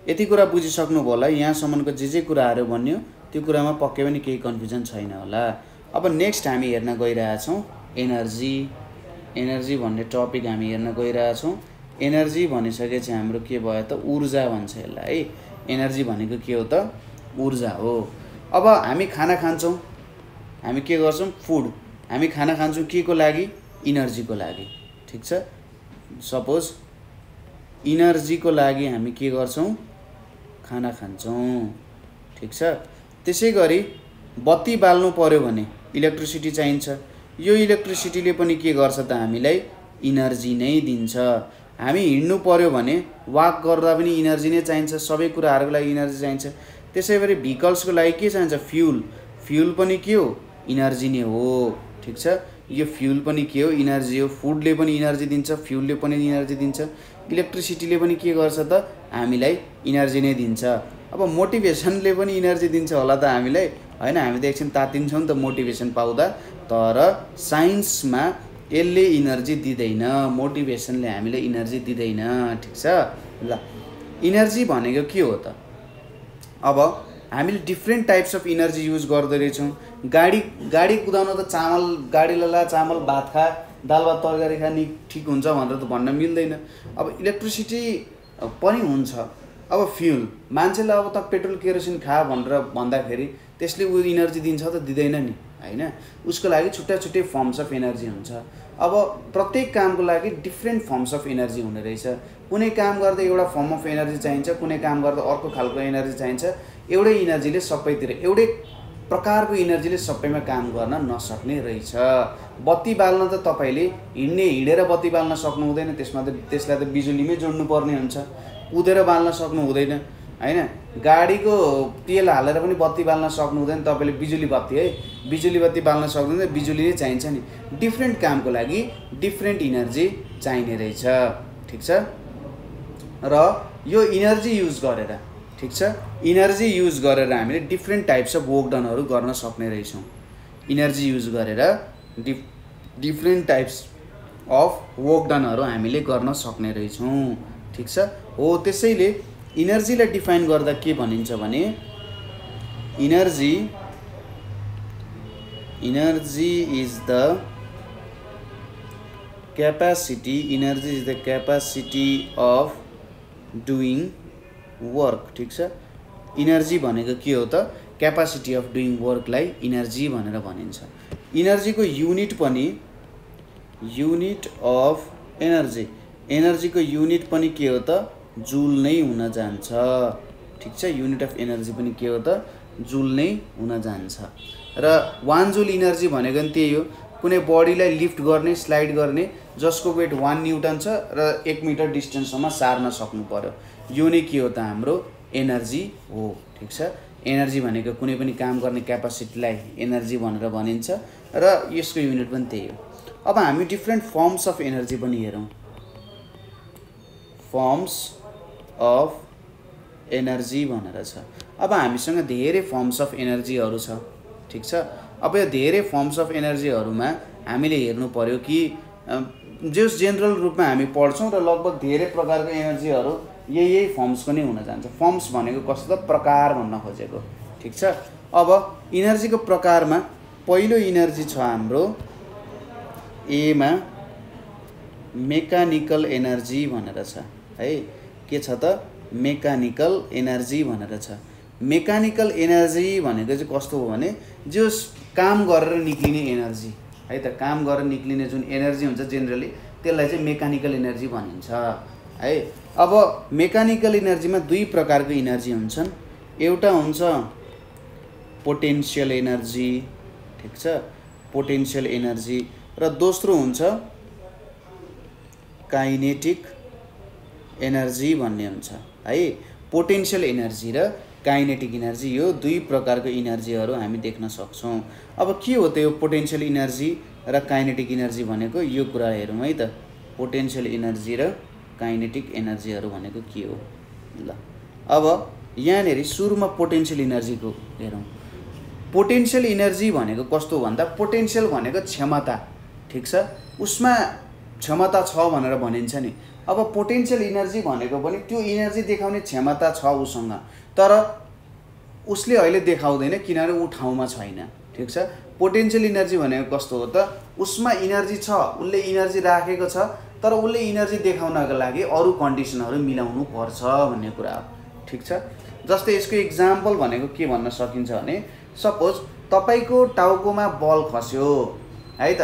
यति कुरा बुझिसक्नुभयो होला। यहाँसम्मको जे कुराहरू भन्यो त्यो कुरामा पक्कै पनि केही कन्फ्युजन छैन होला। अब नेक्स्ट हामी हेर्न गइरहेछौँ एनर्जी भन्ने टपिक हामी हेर्न गइरहेछौँ। एनर्जी भनिसकेपछि हाम्रो के भयो त, ऊर्जा भन्छ यसलाई है। एनर्जी भनेको के हो त, ऊर्जा हो। अब हामी खाना खान्छौँ, हामी के गर्छौँ, फुड, हामी खाना खान्छौँ के को लागि, इनर्जीको लागि। ठिक छ, सपोज इनर्जीको लागि हामी के गर्छौँ, खाना खान्छौँ। ठिक छ, त्यसै गरी बत्ती बाल्नु पर्यो भने इलेक्ट्रिसिटी चाहिन्छ। यो इलेक्ट्रिसिटीले पनि के गर्छ त, हामीलाई इनर्जी नै दिन्छ। हामी हिँड्नु पर्यो भने वाक गर्दा पनि इनर्जी नै चाहिन्छ, सबै कुराहरूको लागि इनर्जी चाहिन्छ। त्यसै गरी भेहिकल्सको लागि के चाहिन्छ, फ्युल पनि के हो, इनर्जी नै हो। ठिक छ, यो फ्युल पनि के हो, इनर्जी हो। फुडले पनि इनर्जी दिन्छ, फ्युलले पनि इनर्जी दिन्छ, इलेक्ट्रिसिटीले पनि के गर्छ त, हामीलाई इनर्जी नै दिन्छ। अब मोटिभेसनले पनि इनर्जी दिन्छ होला त हामीलाई, हैन? हामी त एकछिन तातिन्छौँ नि त मोटिभेसन पाउँदा, तर साइन्समा यसले इनर्जी दिँदैन, मोटिभेसनले हामीलाई इनर्जी दिँदैन। ठिक छ, ल, इनर्जी भनेको के हो त, अब हामीले different types of energy use गर्दै रहेछौँ। गाडी कुदाउन त गाडी लला, चामल भात खा, दाल भात तरकारी खा नि ठिक हुन्छ भनेर त भन्न मिल्दैन। अब इलेक्ट्रिसिटी पनि हुन्छ। अब फ्युल, मान्छेलाई अब त पेट्रोल केरोसिन खा भनेर भन्दाखेरि त्यसले ऊ इनर्जी दिन्छ त दिँदैन नि, हैन? उसको लागि छुट्टै फर्म्स अफ एनर्जी हुन्छ। अब प्रत्येक कामको लागि डिफ्रेन्ट फर्म्स अफ एनर्जी हुने रहेछ। कुनै काम गर्दा एउटा फर्म अफ एनर्जी चाहिन्छ, कुनै काम गर्दा अर्को खालको एनर्जी चाहिन्छ। एउटै इनर्जीले सबैतिर, एउटै प्रकारको इनर्जीले सबैमा काम गर्न नसक्ने रहेछ। बत्ती बाल्न त तपाईँले हिँडेर बत्ती बाल्न सक्नु हुँदैन, त्यसलाई त बिजुलीमै जोड्नु पर्ने हुन्छ। कुदेर बाल्न सक्नु हुँदैन, हैन? गाडीको तेल हालेर पनि बत्ती बाल्न सक्नु हुँदैन, तपाईँले बिजुली बत्ती बाल्न सक्नुहुँदैन, बिजुली नै चाहिन्छ नि। डिफ्रेन्ट कामको लागि डिफ्रेन्ट इनर्जी चाहिने रहेछ। ठिक छ, र यो इनर्जी युज गरेर, ठिक छ, इनर्जी युज गरेर हामीले डिफ्रेन्ट टाइप्स अफ वर्क डनहरू गर्न सक्ने रहेछौँ। इनर्जी युज गरेर डिफ्रेन्ट टाइप्स अफ वर्क डनहरू हामीले गर्न सक्ने रहेछौँ। ठिक छ, हो। त्यसैले इनर्जीलाई डिफाइन गर्दा के भनिन्छ भने energy is the capacity of doing work. ठिक छ, इनर्जी भनेको के हो त, क्यापासिटी अफ डुइङ वर्कलाई इनर्जी भनेर भनिन्छ। इनर्जीको युनिट अफ एनर्जीको युनिट पनि के हो त, जुल नै हुन जान्छ। ठिक छ, युनिट अफ एनर्जी पनि के हो त, जुल नै हुन जान्छ। र 1 जुल इनर्जी भनेको पनि त्यही हो। कुनै बडीलाई लिफ्ट गर्ने, स्लाइड गर्ने, जसको वेट 1 न्युटन छ र 1 मिटर डिस्टेन्ससम्म सार्न सक्नु पर्यो, यो नै के हो त, हाम्रो एनर्जी हो। ठिक छ, एनर्जी भनेको कुनै पनि काम गर्ने क्यापासिटीलाई एनर्जी भनेर भनिन्छ र यसको युनिट पनि त्यही हो। अब हामी डिफ्रेन्ट फर्म्स अफ एनर्जी पनि हेरौँ। फर्म्स अफ एनर्जी भनेर छ। अब हामीसँग धेरै फर्म्स अफ एनर्जीहरू छ, ठिक छ। अब यो धेरै फर्म्स अफ एनर्जीहरूमा हामीले हेर्नु पर्यो कि जस जेनरल रूपमा हामी पढ्छौँ र लगभग धेरै प्रकारको एनर्जीहरू यही फर्म्सको नै हुन जान्छ। फर्म्स भनेको कस्तो त प्रकार भन्न खोजेको, ठिक छ। अब इनर्जीको प्रकारमा पहिलो इनर्जी छ हाम्रो एमा मेकानिकल एनर्जी भनेर छ है। के छ त मेकानिकल एनर्जी भनेर छ। मेकानिकल एनर्जी भनेको चाहिँ कस्तो हो भने जो काम गरेर निक्लिने एनर्जी है त, काम गरेर निक्लिने जुन एनर्जी हुन्छ जेनरली त्यसलाई चाहिँ मेकानिकल एनर्जी भनिन्छ है। अब मेकानिकल एनर्जीमा दुई प्रकारको एनर्जी हुन्छन्। एउटा हुन्छ पोटेन्शियल एनर्जी, ठिक छ, पोटेन्शियल एनर्जी, र दोस्रो हुन्छ काइनेटिक एनर्जी भन्ने हुन्छ है। पोटेन्शियल एनर्जी र काइनेटिक एनर्जी यो दुई प्रकारको एनर्जीहरू हामी देख्न सक्छौँ। अब के हो त यो पोटेन्शियल एनर्जी र काइनेटिक एनर्जी भनेको, यो कुरा हेरौँ है त। पोटेन्शियल एनर्जी र काइनेटिक एनर्जीहरू भनेको के हो ल। अब यहाँनिर सुरुमा पोटेन्शियल एनर्जीको हेरौँ। पोटेन्शियल एनर्जी भनेको कस्तो भन्दा पोटेन्शियल भनेको क्षमता, ठिक छ, उसमा क्षमता छ भनेर भनिन्छ नि। अब पोटेन्शियल एनर्जी भनेको पनि त्यो एनर्जी देखाउने क्षमता छ उसँग, तर उसले अहिले देखाउँदैन किनभने ऊ ठाउँमा छैन, ठिक छ। पोटेन्शियल एनर्जी भनेको कस्तो हो त, उसमा एनर्जी छ, उसले एनर्जी राखेको छ, तर उसले एनर्जी देखाउनको लागि अरू कन्डिसनहरू मिलाउनु पर्छ भन्ने कुरा हो, ठिक छ। जस्तै यसको इक्जाम्पल भनेको के भन्न सकिन्छ भने सपोज तपाईको टाउकोमा बल खस्यो है त,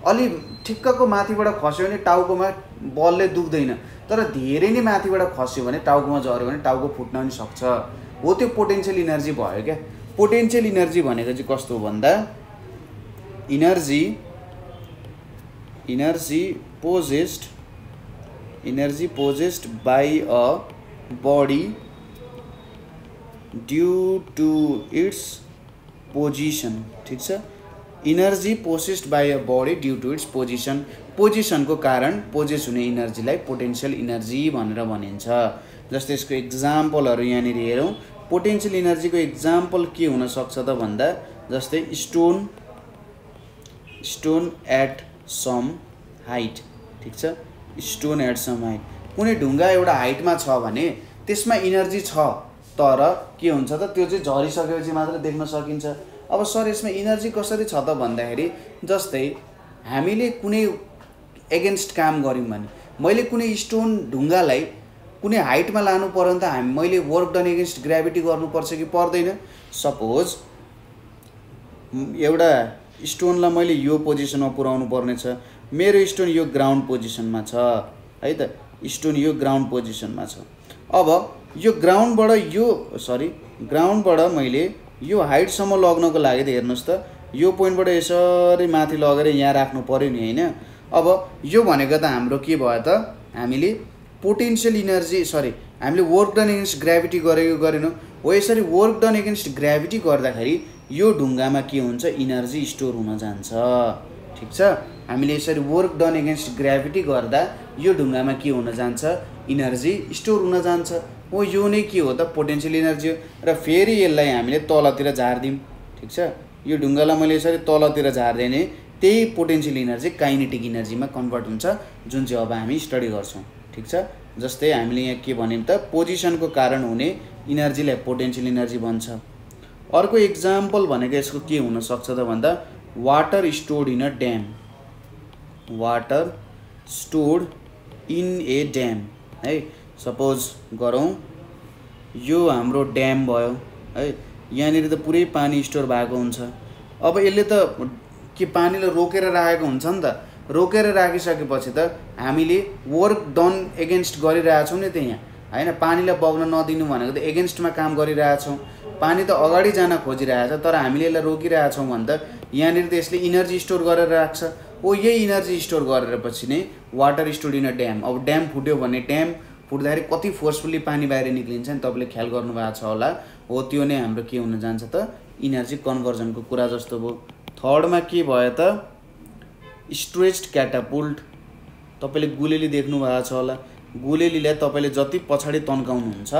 अलि ठिक्कको माथिबाट खस्यो भने टाउकोमा बलले दुख्दैन, तर धेरै नै माथिबाट खस्यो भने टाउकोमा झऱ्यो भने टाउको फुट्न पनि सक्छ। हो त्यो पोटेन्शियल एनर्जी भयो क्या। पोटेन्शियल एनर्जी भनेको चाहिँ कस्तो भन्दा energy possessed by a body due to its position, ठिक छ। Energy possessed by a body due to its position, पोजिसनको कारण पोजेस हुने इनर्जीलाई पोटेन्शियल इनर्जी भनेर भनिन्छ। जस्तै यसको इक्जाम्पलहरू यहाँनिर हेरौँ। पोटेन्शियल इनर्जीको इक्जाम्पल के हुनसक्छ त भन्दा जस्तै स्टोन एट सम हाइट, ठिक छ, स्टोन एट सम हाइट। कुनै ढुङ्गा एउटा हाइटमा छ भने त्यसमा इनर्जी छ, तर के हुन्छ त त्यो चाहिँ झरिसकेपछि मात्र देख्न सकिन्छ। अब सर यसमा इनर्जी कसरी छ त भन्दाखेरि जस्तै हामीले कुनै एगेन्स्ट काम गऱ्यौँ भने मैले कुनै स्टोन ढुङ्गालाई कुनै हाइटमा लानु पर्यो भने त मैले वर्क डन एगेन्स्ट ग्राभिटी गर्नुपर्छ कि पर्दैन। सपोज एउटा स्टोनलाई मैले यो पोजिसनमा पुर्याउनु पर्ने छ, मेरो स्टोन यो ग्राउन्ड पोजिसनमा छ है त, स्टोन यो ग्राउन्ड पोजिसनमा छ। अब यो ग्राउन्डबाट मैले यो हाइटसम्म लग्नको लागि त हेर्नुहोस् त यो पोइन्टबाट यसरी माथि लगेर यहाँ राख्नु पर्यो नि हैन। अब यो भनेको त हाम्रो के भयो त, हामीले पोटेन्शियल इनर्जी हामीले वर्क डन एगेन्स्ट ग्राभिटी गरेको गरेनौँ हो। यसरी वर्क डन एगेन्स्ट ग्राभिटी गर्दाखेरि यो ढुङ्गामा के हुन्छ, इनर्जी स्टोर हुन जान्छ, ठिक छ। हामीले यसरी वर्क डन एगेन्स्ट ग्राभिटी गर्दा यो ढुङ्गामा के हुन जान्छ, इनर्जी स्टोर हुन जान्छ हो। यो नै के हो त पोटेन्शियल इनर्जी हो। र फेरि यसलाई हामीले तलतिर झार्दियौँ, ठिक छ, यो ढुङ्गालाई मैले यसरी तलतिर झार्दिएँ भने त्यही पोटेन्शियल इनर्जी काइनेटिक इनर्जीमा कन्भर्ट हुन्छ, जुन चाहिँ अब हामी स्टडी गर्छौँ, ठिक छ। जस्तै हामीले यहाँ के भन्यौँ त, पोजिसनको कारण हुने इनर्जीलाई पोटेन्शियल इनर्जी भन्छ। अर्को इक्जाम्पल भनेको यसको के हुनसक्छ त भन्दा water stored in a dam, water stored in a dam है। सपोज गरौँ यो हाम्रो ड्याम भयो है, यहाँनिर त पुरै पानी स्टोर भएको हुन्छ। अब यसले त के पानीलाई रोकेर राखेको हुन्छ नि त, रोकेर राखिसकेपछि त हामीले वर्क डन एगेन्स्ट गरिरहेछौँ नि त्यहाँ हैन। पानीलाई बग्न नदिनु भनेको त एगेन्स्टमा काम गरिरहेछौँ। पानी त अगाडि जान खोजिरहेछ तर हामीले यसलाई रोकिरहेछौँ भने त यहाँनिर त यसले इनर्जी स्टोर गरेर राख्छ हो। यही इनर्जी स्टोर गरेर पछि नै water stored in a dam. अब ड्याम फुट्यो भने ड्याम फुट्दाखेरि कति फोर्सफुल्ली पानी बाहिर निक्लिन्छ नि, तपाईँले ख्याल गर्नुभएको छ होला हो। त्यो नै हाम्रो के हुन जान्छ त, इनर्जी कन्भर्जनको कुरा जस्तो भयो। थर्डमा के भयो त, स्ट्रेच्ड क्याटापुल्ट। तपाईँले गुलेली देख्नु भएको छ होला, गुलेलीलाई तपाईँले जति पछाडि तन्काउनुहुन्छ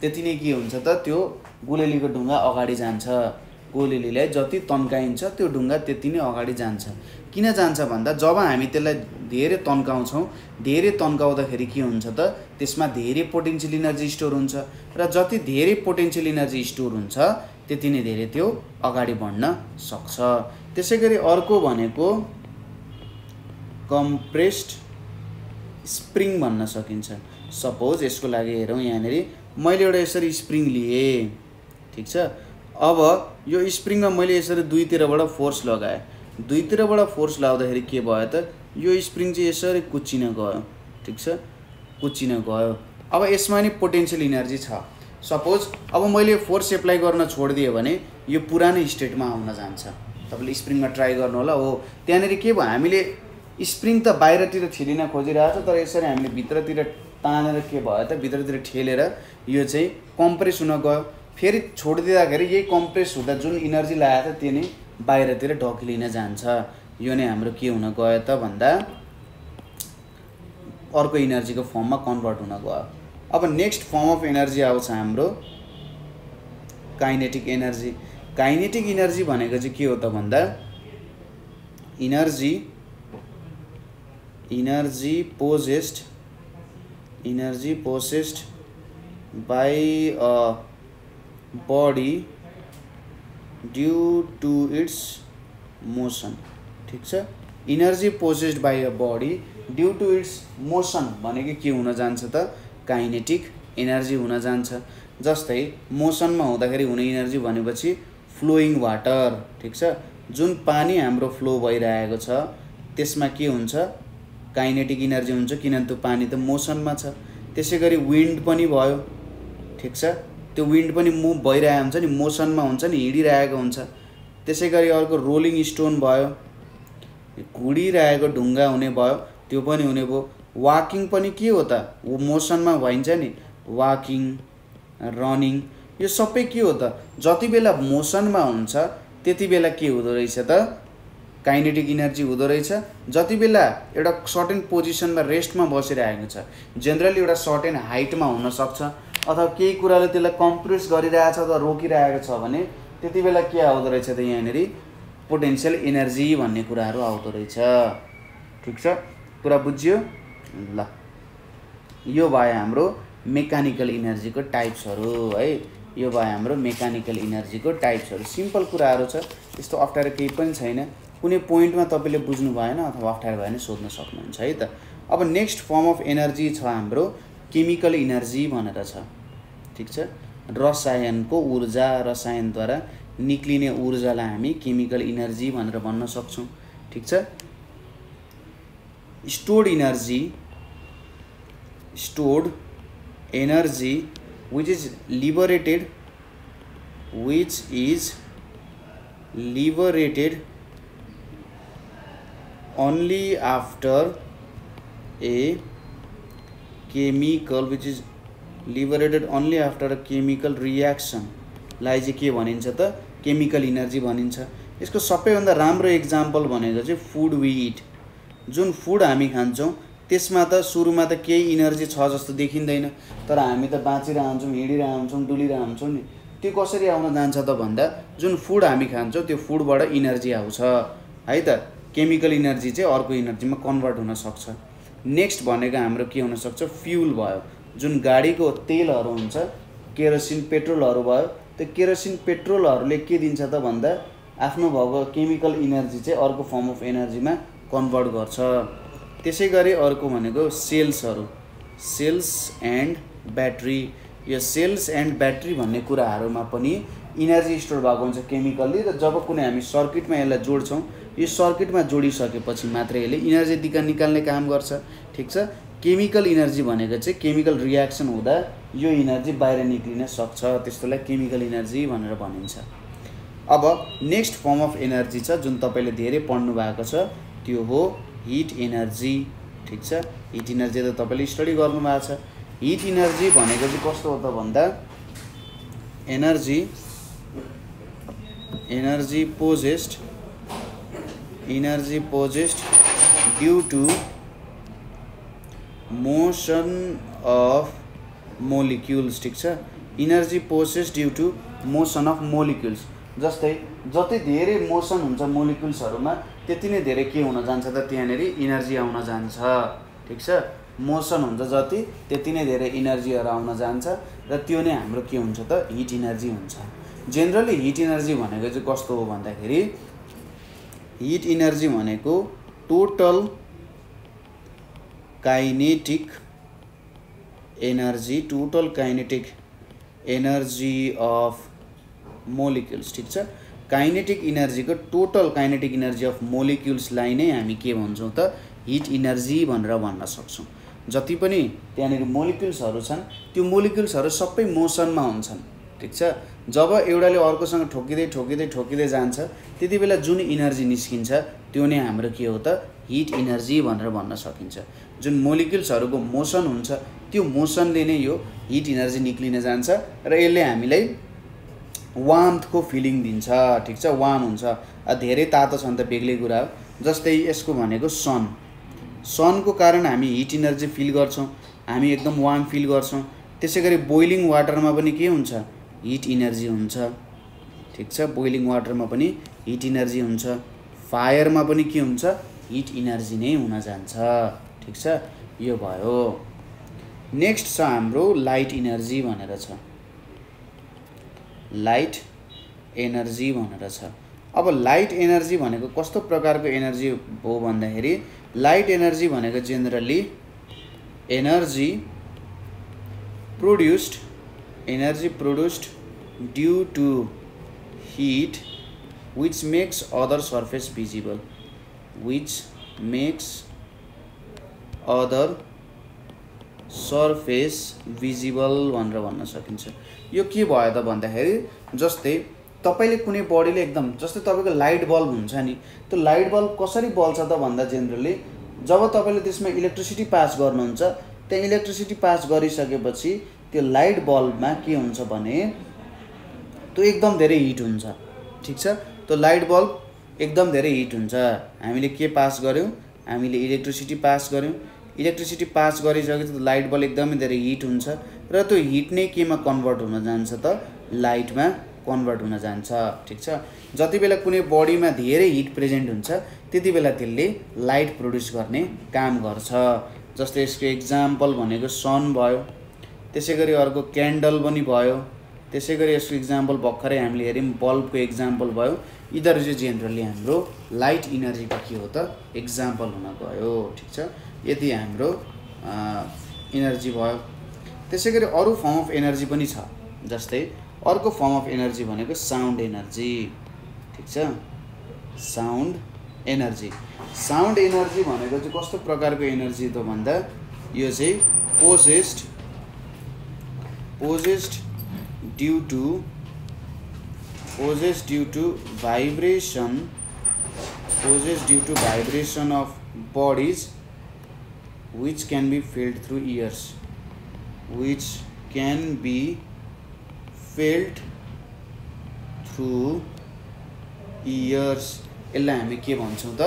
त्यति नै के हुन्छ त त्यो गुलेलीको ढुङ्गा अगाडि जान्छ। गुलेलीलाई जति तन्काइन्छ त्यो ढुङ्गा त्यति नै अगाडि जान्छ। किन जान्छ भन्दा जब हामी त्यसलाई धेरै तन्काउँछौँ, धेरै तन्काउँदाखेरि के हुन्छ त त्यसमा धेरै पोटेन्सियल इनर्जी स्टोर हुन्छ र जति धेरै पोटेन्सियल इनर्जी स्टोर हुन्छ त्यति नै धेरै त्यो अगाडि बढ्न सक्छ। त्यसैगरी अर्को भनेको कम्प्रेस्ड स्प्रिङ भन्न सकिन्छ। सपोज यसको लागि हेरौँ, यहाँनिर मैले एउटा यसरी स्प्रिङ लिएँ, ठिक छ। अब यो स्प्रिङमा मैले यसरी दुईतिरबाट फोर्स लगाएँ, दुईतिरबाट फोर्स लगाउँदाखेरि के भयो त यो स्प्रिङ चाहिँ यसरी कुच्चिन गयो, ठिक छ, कुच्चिन गयो। अब यसमा नि पोटेन्सियल इनर्जी छ। सपोज अब मैले फोर्स एप्लाई गर्न छोडिदिएँ भने यो पुरानै स्टेटमा आउन जान्छ। तपाईँले स्प्रिङमा ट्राई गर्नु होला। हो त्यहाँनिर के भयो, हामीले स्प्रिङ त बाहिरतिर ठेलिन खोजिरहेको छ तर यसरी हामीले भित्रतिर तानेर के भयो त भित्रतिर ठेलेर यो चाहिँ कम्प्रेस हुन गयो। फेरि छोडिदिँदाखेरि यही कम्प्रेस हुँदा जुन इनर्जी लागेको थियो त्यो नै बाहिरतिर ढकिलिन जान्छ। यो नै हाम्रो के हुन गयो त भन्दा अर्को इनर्जीको फर्ममा कन्भर्ट हुन गयो। अब नेक्स्ट फर्म अफ एनर्जी आउँछ हाम्रो काइनेटिक एनर्जी। काइनेटिक एनर्जी भनेको चाहिँ के हो त भन्दा energy possessed by a body due to its motion, ठीक छ। energy possessed by a body due to its motion भनेको के हुन जान्छ त काइनेटिक एनर्जी हुन जान्छ। जस्तै मोसनमा हुँदाखेरि हुने एनर्जी भनेपछि फ्लोइङ वाटर, ठीक छ। जुन पानी हाम्रो फ्लो भइरहेको छ त्यसमा के हुन्छ काइनेटिक एनर्जी हुन्छ किनभने त्यो पानी त मोसनमा छ। त्यसैगरी विन्ड पनि भयो, ठिक छ, त्यो विन्ड पनि मुभ भइरहेको हुन्छ नि, मोसनमा हुन्छ नि, हिँडिरहेको हुन्छ। त्यसैगरी अर्को रोलिङ स्टोन भयो, घुडिरहेको ढुङ्गा हुने भयो, त्यो पनि हुने भयो। वाकिङ पनि के हो त मोसनमा भइन्छ नि, वाकिङ, रनिङ, यो सबै के हो त जति बेला मोसनमा हुन्छ त्यति बेला के हुँदो रहेछ त काइनेटिक एनर्जी हुँदो रहेछ। जति बेला एउटा सर्टेन पोजिसनमा रेस्टमा बसिरहेको छ, जेनरली एउटा सर्टेन हाइटमा हुनसक्छ अथवा केही कुराले त्यसलाई कम्प्रेस गरिरहेछ अथवा रोकिरहेको छ भने त्यति बेला के आउँदो रहेछ त यहाँनिर पोटेन्सियल एनर्जी भन्ने कुराहरू आउँदो रहेछ, ठिक छ। कुरा बुझ्यो ल। यो भयो हाम्रो मेकानिकल एनर्जीको टाइप्सहरू है, यो भयो हाम्रो मेकानिकल एनर्जीको टाइप्सहरू। सिम्पल कुराहरू छ, त्यस्तो अप्ठ्यारो केही पनि छैन। कुनै पोइन्टमा तपाईँले बुझ्नु भएन अथवा अप्ठ्यारो भएन सोध्न सक्नुहुन्छ है त। अब नेक्स्ट फर्म अफ एनर्जी छ हाम्रो केमिकल एनर्जी भनेर छ, ठिक छ। रसायनको ऊर्जा, रसायनद्वारा निक्लिने ऊर्जालाई हामी केमिकल एनर्जी भनेर भन्न सक्छौँ, ठिक छ। stored energy which is liberated only after a chemical reaction लाई चाहिँ के भनिन्छ त केमिकल एनर्जी भनिन्छ। यसको सबैभन्दा राम्रो एक्जाम्पल भनेको चाहिँ फुड वी इट। जुन फुड हामी खान्छौँ त्यसमा त सुरुमा त केही एनर्जी छ जस्तो देखिँदैन, तर हामी त बाँचिरहन्छौँ, हिँडिरहन्छौँ, डुलिरहन्छौँ नि। त्यो कसरी आउन जान्छ त भन्दा जुन फुड हामी खान्छौँ त्यो फुडबाट एनर्जी आउँछ है त। केमिकल एनर्जी चाहिँ अर्को एनर्जीमा कन्भर्ट हुन सक्छ। नेक्स्ट भनेको हाम्रो के हुन सक्छ फ्युल भयो। जुन गाडीको तेलहरू हुन्छ, केरोसिन, पेट्रोलहरू भयो, त्यो केरोसिन पेट्रोलहरूले के दिन्छ त भन्दा आफ्नो भएको केमिकल एनर्जी चाहिँ अर्को फर्म अफ एनर्जीमा कन्भर्ट गर्छ। त्यसै गरी अर्को भनेको सेल्सहरू, सेल्स एन्ड ब्याट्री। यो सेल्स एन्ड ब्याट्री भन्ने कुराहरूमा पनि एनर्जी स्टोर भएको हुन्छ केमिकल्ली, र जब कुनै हामी सर्किटमा यसलाई जोड्छौँ यो सर्किटमा जोडिसकेपछि मात्र यसले एनर्जी निकाल्ने काम गर्छ, ठिक छ। केमिकल एनर्जी भनेको चाहिँ केमिकल रियाक्सन हुँदा यो एनर्जी बाहिर निक्लिन सक्छ, त्यस्तोलाई केमिकल एनर्जी भनेर भनिन्छ। अब नेक्स्ट फर्म अफ एनर्जी छ जुन तपाईँले धेरै पढ्नु भएको छ, त्यो हो हिट एनर्जी, ठिक छ। हिट एनर्जी त तपाईँले स्टडी गर्नुभएको छ। हिट एनर्जी भनेको चाहिँ कस्तो हो त भन्दा energy possessed due to motion of molecules, ठिक छ। Energy possess due to motion of molecules. जस्तै जति धेरै मोसन हुन्छ मोलिक्युल्सहरुमा त्यति नै धेरै के हुन जान्छ त त्यहाँनेरि इनर्जी आउन जान्छ। ठीक छ, मोसन हुन्छ जति त्यति नै धेरै इनर्जीहरु आउन जान्छ र त्यो नै हाम्रो के हुन्छ त हिट इनर्जी हुन्छ। जेनरली हिट इनर्जी भनेको चाहिँ कस्तो हो भन्दाखेरि हिट इनर्जी भनेको total kinetic energy of molecules. ठीक छ, काइनेटिक इनर्जी को टोटल काइनेटिक इनर्जी अफ मोलिक्युल्सलाई नै हामी के भन्छौं त हिट इनर्जी भनेर भन्न सक्छौं। जति पनि त्यहाँनेरि मोलिक्युल्सहरु छन् त्यो मोलिक्युल्सहरु सबै मोसनमा हुन्छन्। ठीक छ, जब एउटाले अर्कोसँग ठोकिदै जान्छ त्यतिबेला जुन इनर्जी निस्किन्छ त्यो नै हाम्रो के हो त हिट इनर्जी भनेर भन्न सकिन्छ। जुन मोलिक्युल्सहरुको मोसन हुन्छ त्यो मोसनले नै यो हिट इनर्जी निक्लिन जान्छ र यसले हामीलाई वार्मथ को फिलिङ दिन्छ। ठीक छ, वार्म हुन्छ। धेरै तातो छ भने त बेग्लै कुरा हो। जस्तै यसको भनेको सन को कारण हामी हिट इनर्जी फिल गर्छौं, हामी एकदम वार्म फिल गर्छौं। त्यसैगरी बोइलिङ वाटरमा पनि के हुन्छ हिट इनर्जी हुन्छ। ठीक छ, बोइलिङ वाटरमा पनि हिट इनर्जी हुन्छ। फायरमा पनि के हुन्छ हिट इनर्जी नै हुन जान्छ। ठीक छ, यो भयो। नेक्स्ट छ हाम्रो लाइट इनर्जी भनेर छ। लाइट एनर्जी भनेर छ। अब लाइट एनर्जी भनेको कस्तो प्रकारको एनर्जी हो भन्दाखेरि लाइट एनर्जी भनेको generally energy produced due to heat which makes other surface visible भनेर भन्न सकिन्छ। यो के भयो त भन्दाखेरि जस्तै तपाईले कुनै बडीले एकदम जस्तै तपाईको लाइट बल्ब हुन्छ नि, त्यो लाइट बल्ब कसरी बल्छ त भन्दा जेनरली जब तपाईले त्यसमा इलेक्ट्रिसिटी पास गर्नुहुन्छ त्यहाँ इलेक्ट्रिसिटी पास गरिसकेपछि त्यो लाइट बल्बमा के हुन्छ भने त्यो एकदम धेरै हिट हुन्छ। ठीक छ, त्यो लाइट बल्ब एकदम धेरै हिट हुन्छ। हामीले के पास गर्यौं, हामीले इलेक्ट्रिसिटी पास गर्यौं। इलेक्ट्रिसिटी पास गरिसकेपछि त्यो लाइट बल्ब एकदमै धेरै हिट हुन्छ र त्यो हिट नै केमा कन्भर्ट हुन जान्छ त लाइटमा कन्भर्ट हुन जान्छ। ठीक छ, जति बेला कुनै बडीमा धेरै हिट प्रेजेन्ट हुन्छ त्यतिबेला त्यसले लाइट प्रोड्युस गर्ने काम गर्छ। जस्तै यसको एक्जाम्पल भनेको सन भयो, त्यसैगरी अर्को क्यान्डल पनि भयो, त्यसैगरी यसको एक्जाम्पल भर्खरै हामीले हेर्यौं बल्बको एक्जाम्पल भयो। यिनीहरु चाहिँ जेनरली हाम्रो लाइट इनर्जीको के हो त एक्जाम्पल हुन गयो। ठीक छ, यति हाम्रो इनर्जी भयो। त्यसैगरी अरु फर्म अफ एनर्जी पनि छ। जस्तै अर्को फर्म अफ एनर्जी भनेको साउन्ड एनर्जी। ठीक छ, साउन्ड एनर्जी भनेको चाहिँ कस्तो प्रकारको एनर्जी त भन्दा यो चाहिँ possessed due to vibration of bodies which can be felt through ears यसलाई हामी के भन्छौं त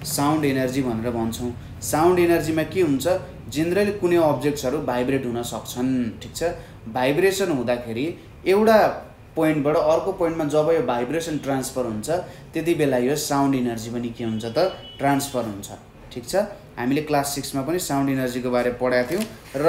साउन्ड एनर्जी भनेर भन्छौं। साउन्ड एनर्जीमा के हुन्छ जेनरली कुनै अब्जेक्ट्सहरु भाइब्रेट हुन सक्छन्। ठीक छ, भाइब्रेसन हुँदाखेरि एउटा पोइन्टबाट अर्को पोइन्टमा जब यो भाइब्रेसन ट्रान्सफर हुन्छ त्यतिबेला यो साउन्ड एनर्जी पनि के हुन्छ त ट्रान्सफर हुन्छ। ठीक छ, हामीले क्लास 6 मा पनि साउन्ड एनर्जीको बारे पढाएको थियौं र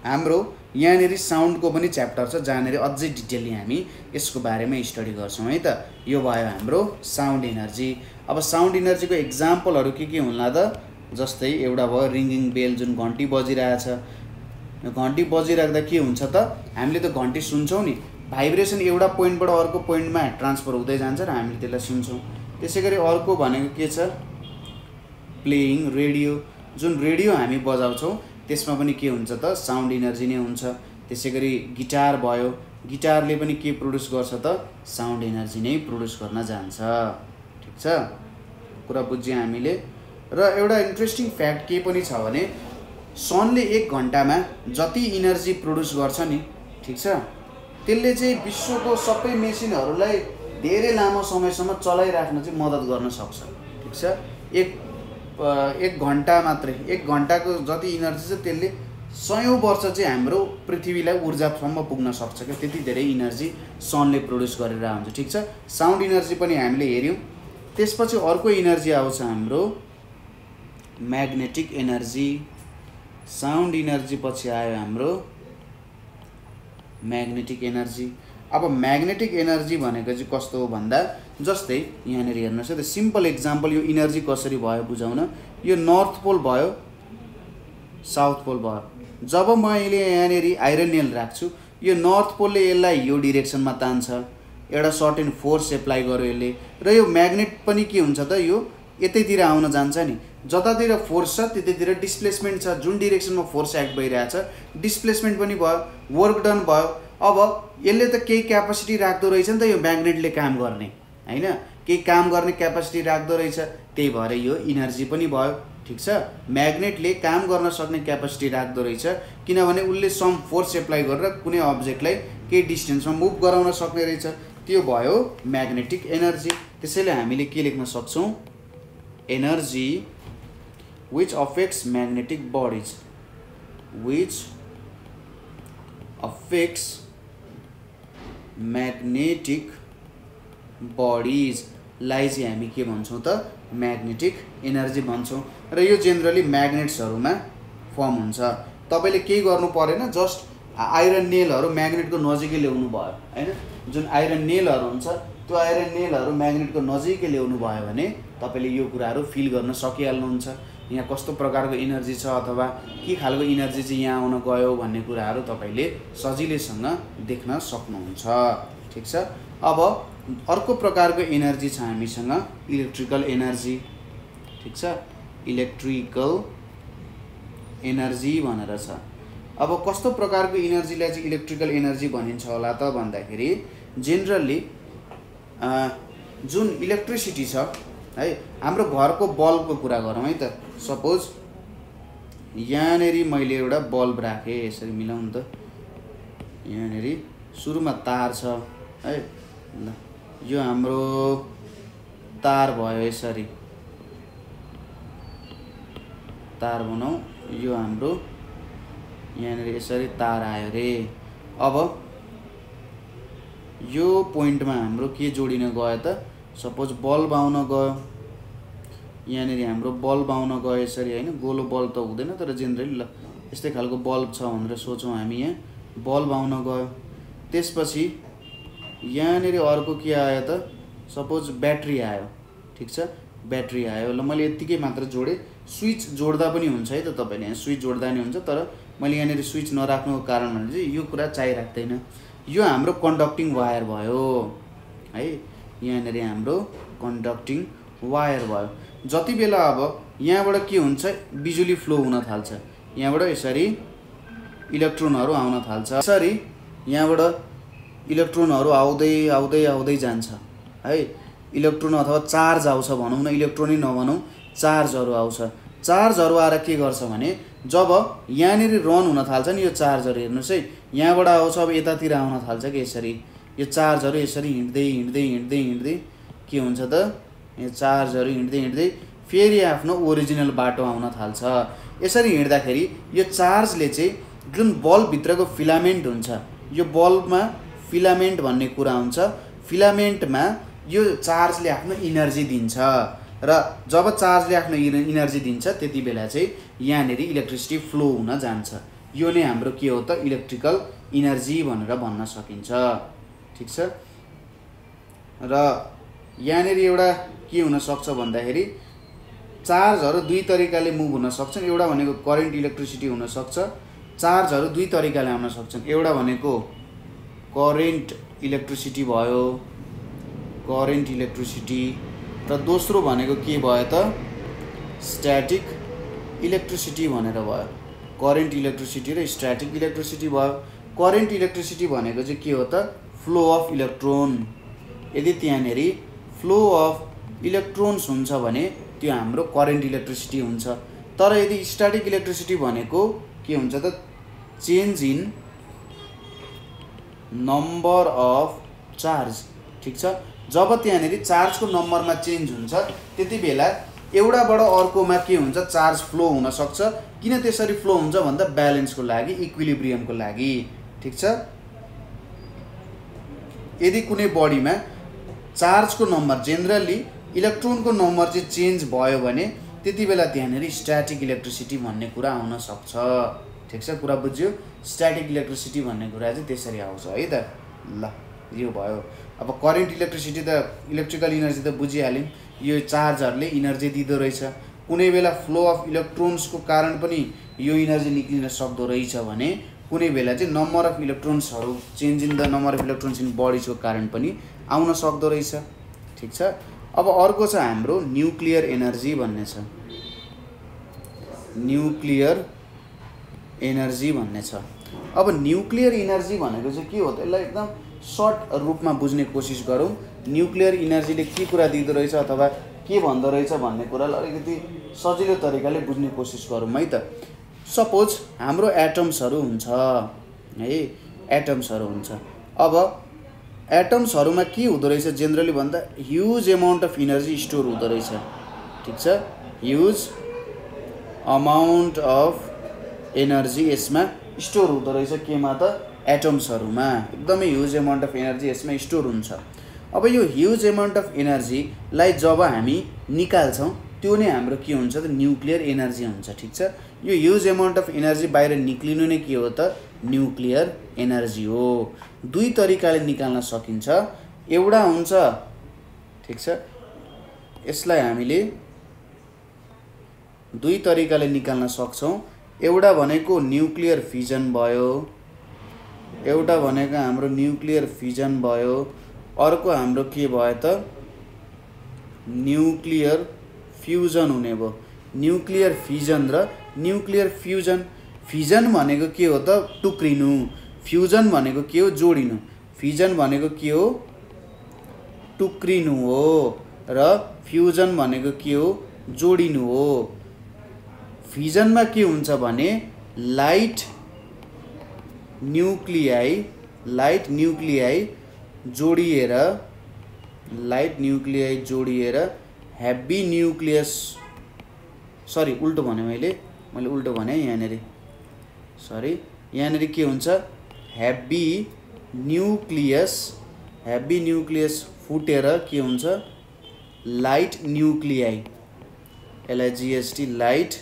हाम्रो यहाँनेरि साउन्डको पनि च्याप्टर छ जहाँनेरि अझै डिटेलली हामी यसको बारेमा स्टडी गर्छौं है त। यो भयो हाम्रो साउन्ड एनर्जी। अब साउन्ड एनर्जीको एक्जाम्पलहरु के हुन्ला त जस्तै एउटा भयो रिंगिङ बेल, जुन घण्टी बजिरहेछ। यो घण्टी बजिराख्दा के हुन्छ त हामीले त घण्टी सुन्छौं नि, भाइब्रेसन एउटा पोइन्टबाट अर्को पोइन्टमा ट्रान्सफर हुँदै जान्छ र हामीले त्यसलाई सुन्छौं। त्यसैगरी अर्को भनेको के छ प्लेइङ रेडियो। जुन रेडियो हामी बजाउँछौं त्यसमा पनि के हुन्छ त साउन्ड एनर्जी नै हुन्छ। त्यसैगरी गिटार भयो, गिटारले पनि के प्रोड्युस गर्छ त साउन्ड एनर्जी नै प्रोड्युस गर्न जान्छ। ठीक छ, कुरा बुझ्यौं हामीले। र एउटा इन्ट्रेस्टिङ फ्याक्ट के पनि छ भने सनले 1 घण्टामा जति एनर्जी प्रोड्युस गर्छ नि, ठीक छ, त्यसले चाहिँ विश्वको सबै मेसिनहरुलाई धेरै लामो समयसम्म चलाइराख्न चाहिँ मद्दत गर्न सक्छ। ठीक छ, एक घण्टा मात्रै 1 घण्टाको जति एनर्जी छ त्यसले सयौं वर्ष चाहिँ हाम्रो पृथ्वीलाई ऊर्जासम्म पुग्न सक्छ क्या, त्यति धेरै इनर्जी सनले प्रड्युस गरेर हुन्छ। ठिक छ, साउन्ड इनर्जी पनि हामीले हेऱ्यौँ। त्यसपछि अर्को इनर्जी आउँछ हाम्रो म्याग्नेटिक एनर्जी। साउन्ड इनर्जी पछि आयो हाम्रो म्याग्नेटिक एनर्जी। अब म्याग्नेटिक एनर्जी भनेको चाहिँ कस्तो हो भन्दा जस्तै यहाँनिर हेर्नुहोस् है, सिम्पल एक्जाम्पल यो इनर्जी कसरी भयो बुझाउन। यो नर्थ पोल भयो, साउथ पोल भयो। जब मैले यहाँनिर आइरन नेल राख्छु, यो नर्थ पोलले यसलाई यो डिरेक्सनमा तान्छ, एउटा सर्टेन फोर्स एप्लाई गर्यो यसले, र यो म्याग्नेट पनि के हुन्छ त, यो यतैतिर आउन जान्छ नि। जतातिर फोर्स छ त्यतैतिर डिस्प्लेसमेन्ट छ, जुन डिरेक्सनमा फोर्स एक्ट भइरहेछ डिस्प्लेसमेन्ट पनि भयो, वर्क डन भयो। अब यसले त केही क्यापासिटी राख्दो रहेछ नि त, यो म्याग्नेटले काम गर्ने हैन, केही काम गर्ने क्यापासिटी राख्दो रहेछ, त्यही भएर यो इनर्जी पनि भयो। ठिक छ, म्याग्नेटले काम गर्न सक्ने क्यापासिटी राख्दो रहेछ, किनभने उसले सम फोर्स एप्लाई गरेर कुनै अब्जेक्टलाई केही डिस्टेन्समा मुभ गराउन सक्ने रहेछ, त्यो भयो म्याग्नेटिक एनर्जी। त्यसैले हामीले के लेख्न सक्छौँ, energy which affects magnetic bodies, which affects magnetic bodies लाई चाहिँ हामी के भन्छौँ त, म्याग्नेटिक एनर्जी भन्छौँ। र यो जेनरली म्याग्नेट्सहरूमा फर्म हुन्छ। तपाईँले केही गर्नु परेन, जस्ट आइरन नेलहरू म्याग्नेटको नजिकै ल्याउनु भयो हैन, जुन आइरन नेलहरू हुन्छ त्यो आइरन नेलहरू म्याग्नेटको नजिकै ल्याउनु भयो भने तपाईँले यो कुराहरू फिल गर्न सकिहाल्नुहुन्छ, यहाँ कस्तो प्रकारको इनर्जी छ अथवा के खालको इनर्जी चाहिँ यहाँ आउन गयो भन्ने कुराहरू तपाईँले सजिलैसँग देख्न सक्नुहुन्छ। ठिक छ, अब अर्को प्रकारको एनर्जी छ हामीसँग इलेक्ट्रिकल एनर्जी। ठिक छ, इलेक्ट्रिकल एनर्जी भनेर छ। अब कस्तो प्रकारको एनर्जीलाई चाहिँ इलेक्ट्रिकल एनर्जी भनिन्छ होला त भन्दाखेरि जेनरली जुन इलेक्ट्रिसिटी छ है, हाम्रो घरको बल्बको कुरा गरौँ है त। सपोज यहाँनिर मैले एउटा बल्ब राखेँ, यसरी मिलाउँ त, यहाँनिर सुरुमा तार छ है, ल यो हाम्रो तार भयो, यसरी तार बनाऊ, यो हाम्रो यहाँनिर यसरी तार आयो रे। अब यो पोइन्टमा हाम्रो के जोडिन गयो त, सपोज बल्ब आउन गयो, यहाँनिर हाम्रो बल्ब आउन गयो यसरी हैन, गोलो बल्ब त हुँदैन तर जेनरली ल यस्तै खालको बल्ब छ भनेर सोचौँ हामी, यहाँ बल्ब आउन गयो। त्यसपछि यहाँनिर अर्को के आयो त, सपोज ब्याट्री आयो। ठिक छ, ब्याट्री आयो, ल मैले यतिकै मात्र जोडेँ। स्विच जोड्दा पनि हुन्छ है त, तपाईँले यहाँ स्विच जोड्दा नि हुन्छ, तर मैले यहाँनिर स्विच नराख्नुको कारण भने चाहिँ यो कुरा चाहिराख्दैन। यो हाम्रो कन्डक्टिङ वायर भयो है, यहाँनिर हाम्रो कन्डक्टिङ वायर भयो। जति बेला अब यहाँबाट के हुन्छ, बिजुली फ्लो हुन थाल्छ, यहाँबाट यसरी इलेक्ट्रोनहरू आउन थाल्छ, यसरी यहाँबाट इलेक्ट्रोनहरू आउँदै आउँदै आउँदै जान्छ है। इलेक्ट्रोन अथवा चार्ज आउँछ भनौँ न, इलेक्ट्रोनै नभनौँ, चार्जहरू आउँछ। चार्जहरू आएर के गर्छ भने जब यहाँनिर रन हुन थाल्छ नि यो चार्जहरू, हेर्नुहोस् है, यहाँबाट आउँछ अब यतातिर आउन थाल्छ कि यसरी, यो चार्जहरू यसरी हिँड्दै हिँड्दै हिँड्दै हिँड्दै के हुन्छ त, यो चार्जहरू हिँड्दै हिँड्दै फेरि आफ्नो ओरिजिनल बाटो आउन थाल्छ। यसरी हिँड्दाखेरि यो चार्जले चाहिँ जुन बल्बभित्रको फिलामेन्ट हुन्छ, यो बल्बमा फिलामेन्ट भन्ने कुरा हुन्छ, फिलामेन्टमा यो चार्जले आफ्नो इनर्जी दिन्छ, र जब चार्जले आफ्नो इनर्जी दिन्छ त्यति बेला चाहिँ यहाँनिर इलेक्ट्रिसिटी फ्लो हुन जान्छ। यो नै हाम्रो के हो त, इलेक्ट्रिकल इनर्जी भनेर भन्न सकिन्छ। ठिक छ, र यहाँनिर एउटा के हुन सक्छ भन्दाखेरि चार्जहरू दुई तरिकाले मुभ हुन सक्छन्। एउटा भनेको करेन्ट इलेक्ट्रिसिटी हुन सक्छ, चार्जहरू दुई तरिकाले आउन सक्छन्। एउटा भनेको करेन्ट इलेक्ट्रिसिटी भयो, करेन्ट इलेक्ट्रिसिटी, र दोस्रो भनेको के भयो त, स्ट्याटिक इलेक्ट्रिसिटी भनेर भयो। करेन्ट इलेक्ट्रिसिटी र स्ट्याटिक इलेक्ट्रिसिटी भयो। करेन्ट इलेक्ट्रिसिटी भनेको चाहिँ के हो त, फ्लो अफ इलेक्ट्रोन। यदि त्यहाँनिर फ्लो अफ इलेक्ट्रोन्स हुन्छ भने त्यो हाम्रो करेन्ट इलेक्ट्रिसिटी हुन्छ। तर यदि स्ट्याटिक इलेक्ट्रिसिटी भनेको के हुन्छ त, change in number of charge. ठिक छ, जब त्यहाँनिर चार्जको नम्बरमा चेन्ज हुन्छ त्यति बेला एउटाबाट अर्कोमा के हुन्छ चार्ज फ्लो हुन सक्छ। किन त्यसरी फ्लो हुन्छ भन्दा ब्यालेन्सको लागि, इक्विलिब्रियमको लागि, ठीक छ। यदि कुनै बडीमा चार्जको नम्बर जेनरली इलेक्ट्रोनको नम्बर चाहिँ चेन्ज भयो भने त्यति बेला त्यहाँनेरि स्ट्याटिक इलेक्ट्रिसिटी भन्ने कुरा आउन सक्छ, ठीक छ। कुरा बुझ्यो? स्ट्याटिक इलेक्ट्रिसिटी भन्ने कुरा चाहिँ त्यसरी आउँछ है त। ल यो भयो। अब करेन्ट इलेक्ट्रिसिटी त इलेक्ट्रिकल इनर्जी त बुझिहाल्यौँ, यो चार्जहरूले इनर्जी दिँदो रहेछ। कुनै बेला फ्लो अफ इलेक्ट्रोन्सको कारण पनि यो इनर्जी निक्लिन सक्दो रहेछ भने कुनै बेला चाहिँ नम्बर अफ इलेक्ट्रोन्सहरू change in the number of electrons in बडीजको कारण पनि आउन सक्दो रहेछ, ठीक छ। अब अर्को छ हाम्रो न्युक्लियर एनर्जी भन्ने छ। न्युक्लियर एनर्जी भन्ने छ। अब न्युक्लियर एनर्जी भनेको चाहिँ के हो त? यसलाई एकदम सर्ट रूपमा बुझ्ने कोसिस गरौँ। न्युक्लियर एनर्जीले के कुरा दिँदो रहेछ अथवा के भन्दो रहेछ भन्ने कुरालाई अलिकति सजिलो तरिकाले बुझ्ने कोसिस गरौँ है त। सपोज हाम्रो एटम्सहरू हुन्छ है, एटम्सहरू हुन्छ। अब एटम्सहरूमा के हुँदो रहेछ जेनरली भन्दा huge amount of energy store हुँदो रहेछ, ठिक छ। ह्युज अमाउन्ट अफ एनर्जी यसमा स्टोर हुँदो रहेछ। केमा त? एटम्सहरूमा एकदमै ह्युज एमाउन्ट अफ एनर्जी यसमा स्टोर हुन्छ। अब यो ह्युज एमाउन्ट अफ एनर्जीलाई जब हामी निकाल्छौँ त्यो नै हाम्रो के हुन्छ त? न्युक्लियर एनर्जी हुन्छ, ठिक छ। यो ह्युज एमाउन्ट अफ एनर्जी बाहिर निक्लिनु नै के हो त? न्युक्लियर एनर्जी हो। दुई तरिकाले निकाल्न सकिन्छ। एउटा हुन्छ, ठिक छ, यसलाई हामीले दुई तरिकाले निकाल्न सक्छौँ। एउटा भनेको न्युक्लियर फिजन भयो, एउटा भनेको हाम्रो न्युक्लियर फिजन भयो, अर्को हाम्रो के भयो त? न्युक्लियर फ्युजन हुने भयो। न्युक्लियर फिजन र न्युक्लियर फ्युजन। फिजन भनेको के हो त? टुक्रिनु। फ्युजन भनेको के हो? जोडिनु। फिजन भनेको के हो? टुक्रिनु हो र फ्युजन भनेको के हो? जोडिनु हो। फिजनमा के हुन्छ भने लाइट न्युक्लियाई जोडिएर हेभी न्युक्लियस, सरी उल्टो भने मैले उल्टो भने यहाँनिर, सरी यहाँनिर के हुन्छ? हेभी न्युक्लियस फुटेर के हुन्छ? Light nuclei, LIGHT light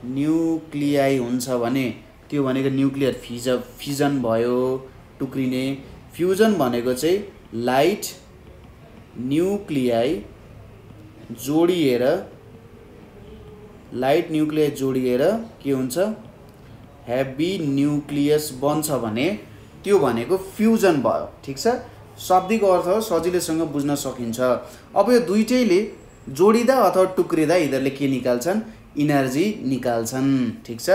nuclei हुन्छ भने त्यो भनेको न्युक्लियर फिजन भयो, टुक्रिने। फ्युजन भनेको चाहिँ लाइट न्युक्लियाई जोडिएर के हुन्छ? हेभी न्युक्लियस बन्छ भने त्यो भनेको फ्युजन भयो, ठिक छ। शाब्दिक अर्थ सजिलैसँग बुझ्न सकिन्छ। अब यो दुईटैले जोडिँदा अथवा टुक्रिँदा यिनीहरूले के निकाल्छन्? इनर्जी निकाल्छन्, ठिक छ।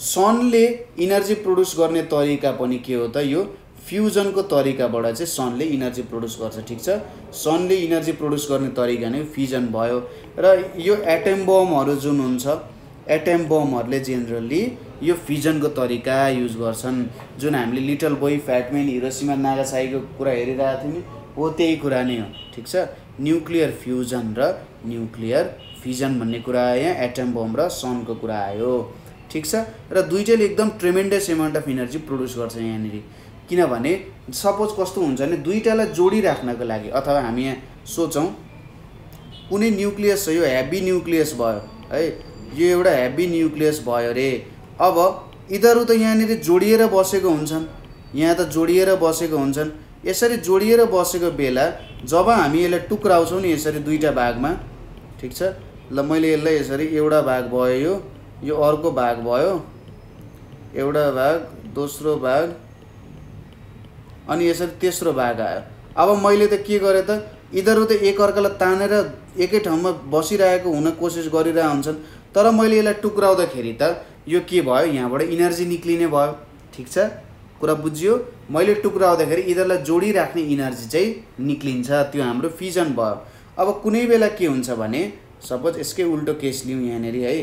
सनले इनर्जी प्रोड्युस गर्ने तरिका पनि के हो त? यो फ्युजनको तरिकाबाट चाहिँ सनले इनर्जी प्रोड्युस गर्छ, ठिक छ। सनले इनर्जी प्रोड्युस गर्ने तरिका नै फ्युजन भयो। र यो एटम बमहरू जुन हुन्छ, एटम बमहरूले जेनरली यो फ्युजनको तरिका युज गर्छन्। जुन हामीले लिटल बोय फ्याटम्यान हिरोसिमा नागासाकीको कुरा हेरिरहेको थियौँ नि, हो त्यही कुरा नै हो, ठिक छ। न्युक्लियर फ्युजन र न्युक्लियर फिजन भन्ने कुरा आयो, यहाँ एटम बम र सनको कुरा आयो, ठिक छ। र दुईटैले एकदम ट्रेमेन्डस एमाउन्ट अफ इनर्जी प्रोड्युस गर्छ यहाँनिर। किनभने सपोज कस्तो हुन्छ भने दुईटालाई जोडिराख्नको लागि, अथवा हामी यहाँ सोचौँ कुनै न्युक्लियस छ, यो हेभी न्युक्लियस भयो है, यो एउटा हेभी न्युक्लियस भयो रे। अब यिनीहरू त यहाँनिर जोडिएर बसेको हुन्छन्, यहाँ त जोडिएर बसेको हुन्छन्। यसरी जोडिएर बसेको बेला जब हामी यसलाई टुक्राउँछौँ नि यसरी दुईटा भागमा, ठिक छ। ल मैले यसलाई यसरी एउटा भाग भयो, यो अर्को भाग भयो, एउटा भाग, दोस्रो भाग, अनि यसरी तेस्रो भाग आयो। अब मैले त के गरेँ त? यिनीहरू त एकअर्कालाई तानेर एकै ठाउँमा बसिरहेको हुन कोसिस गरिरहेका हुन्छन्, तर मैले यसलाई टुक्राउँदाखेरि त यो के भयो? यहाँबाट इनर्जी निक्लिने भयो, ठिक छ। कुरा बुझ्यो? मैले टुक्राउँदाखेरि यिनीहरूलाई जोडिराख्ने इनर्जी चाहिँ निक्लिन्छ, त्यो हाम्रो फिजन भयो। अब कुनै बेला के हुन्छ भने सपोज यसकै उल्टो केस लिउँ यहाँनिर है,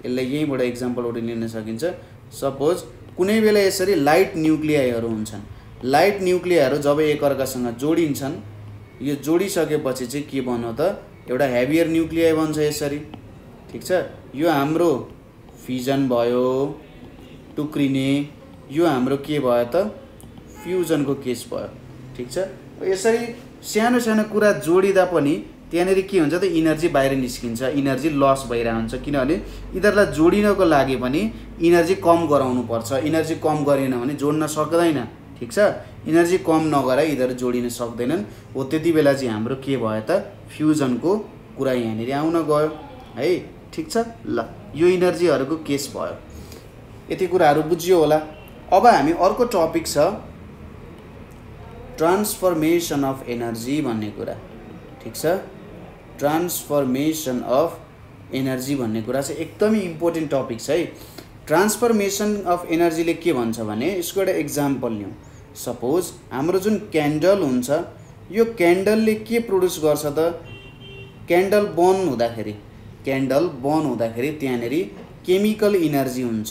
यसलाई यहीँबाट इक्जाम्पलबाट लिन सकिन्छ। सपोज कुनै बेला यसरी लाइट न्युक्लियाईहरू हुन्छन्। लाइट न्युक्लियाईहरू जब एकअर्कासँग जोडिन्छन्, यो जोडिसकेपछि चाहिँ के बन्यो त? एउटा हेभियर न्युक्लियाई बन्छ यसरी, ठिक छ। यो हाम्रो फिजन भयो, टुक्रिने, यो हाम्रो के भयो त फ्युजनको केस भयो, ठिक छ। यसरी सानो सानो कुरा जोडिदा पनि त्यहाँनेरि के हुन्छ त इनर्जी बाहिर निस्किन्छ, इनर्जी लस भइरहेको हुन्छ, किनभने यिनीहरूलाई जोडिनको लागि पनि इनर्जी कम गराउनु पर्छ। इनर्जी कम गरेन भने जोड्न सक्दैन, ठिक छ। इनर्जी कम नगराइ यिनीहरू जोडिन सक्दैनन्। हो त्यति बेला चाहिँ हाम्रो के भयो त फ्युजनको कुरा यहाँनिर आउन गयो है, ठिक छ। ल यो इनर्जीहरूको केस भयो। यति कुराहरू बुझ्यो होला। अब हामी अर्को टपिक छ ट्रान्सफर्मेसन अफ एनर्जी भन्ने कुरा, ठिक छ। ट्रान्सफर्मेसन अफ एनर्जी भन्ने कुरा चाहिँ एकदमै इम्पोर्टेन्ट टपिक छ है। ट्रान्सफर्मेसन अफ एनर्जीले के भन्छ भने यसको एउटा एक्जाम्पल लिउँ। सपोज हाम्रो जुन क्यान्डल हुन्छ, यो क्यान्डलले के प्रड्युस गर्छ त क्यान्डल बर्न हुँदाखेरि त्यहाँनेरि केमिकल इनर्जी हुन्छ,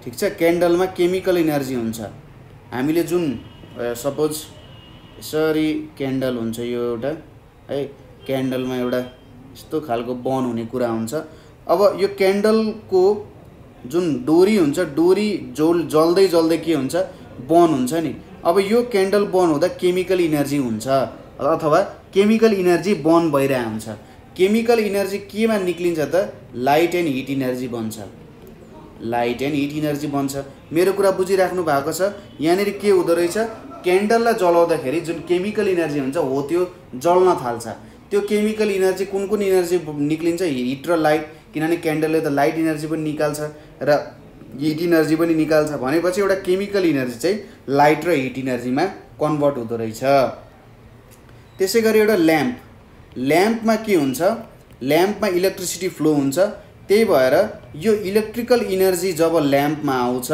ठिक छ। क्यान्डलमा केमिकल इनर्जी हुन्छ। हामीले जुन सपोज यसरी क्यान्डल हुन्छ, यो एउटा है, क्यान्डलमा एउटा यस्तो खालको बर्न हुने कुरा हुन्छ। अब यो क्यान्डलको जुन डोरी हुन्छ, डोरी जल्दै जल्दै के हुन्छ बर्न हुन्छ नि। अब यो क्यान्डल बर्न हुँदा केमिकल इनर्जी हुन्छ अथवा केमिकल इनर्जी बर्न भइरहेको हुन्छ। केमिकल इनर्जी केमा निक्लिन्छ त लाइट एन्ड हिट इनर्जी बन्छ, लाइट एन्ड हिट इनर्जी बन्छ। मेरो कुरा बुझिराख्नु भएको छ। यहाँनिर के हुँदो रहेछ, क्यान्डललाई जलाउँदाखेरि जुन केमिकल इनर्जी हुन्छ हो त्यो जल्न थाल्छ। त्यो केमिकल इनर्जी कुन कुन इनर्जी निक्लिन्छ, हिट र लाइट, किनभने क्यान्डलले त लाइट इनर्जी पनि निकाल्छ र हिट इनर्जी पनि निकाल्छ। भनेपछि एउटा केमिकल इनर्जी चाहिँ लाइट र हिट इनर्जीमा कन्भर्ट हुँदो रहेछ। त्यसै गरी एउटा ल्याम्पमा के हुन्छ, ल्याम्पमा इलेक्ट्रिसिटी फ्लो हुन्छ। त्यही भएर यो इलेक्ट्रिकल इनर्जी जब ल्याम्पमा आउँछ,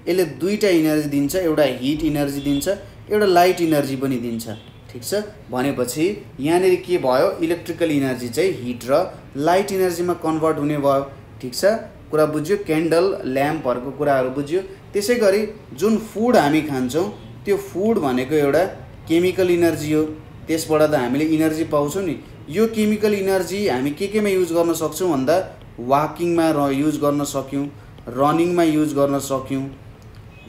यसले दुईटा इनर्जी दिन्छ, एउटा हिट इनर्जी दिन्छ, एउटा लाइट इनर्जी पनि दिन्छ, ठिक छ। भनेपछि यहाँनिर के भयो, इलेक्ट्रिकल इनर्जी चाहिँ हिट र लाइट इनर्जीमा कन्भर्ट हुने भयो, ठिक छ। कुरा बुझ्यो, क्यान्डल ल्याम्पहरूको कुराहरू बुझ्यो। त्यसै गरी जुन फुड हामी खान्छौँ त्यो फुड भनेको एउटा केमिकल इनर्जी हो, त्यसबाट त हामीले इनर्जी पाउँछौँ नि। यो केमिकल इनर्जी हामी केमा युज गर्न सक्छौँ भन्दा वाकिङमा युज गर्न सक्यौँ, रनिङमा युज गर्न सक्यौँ,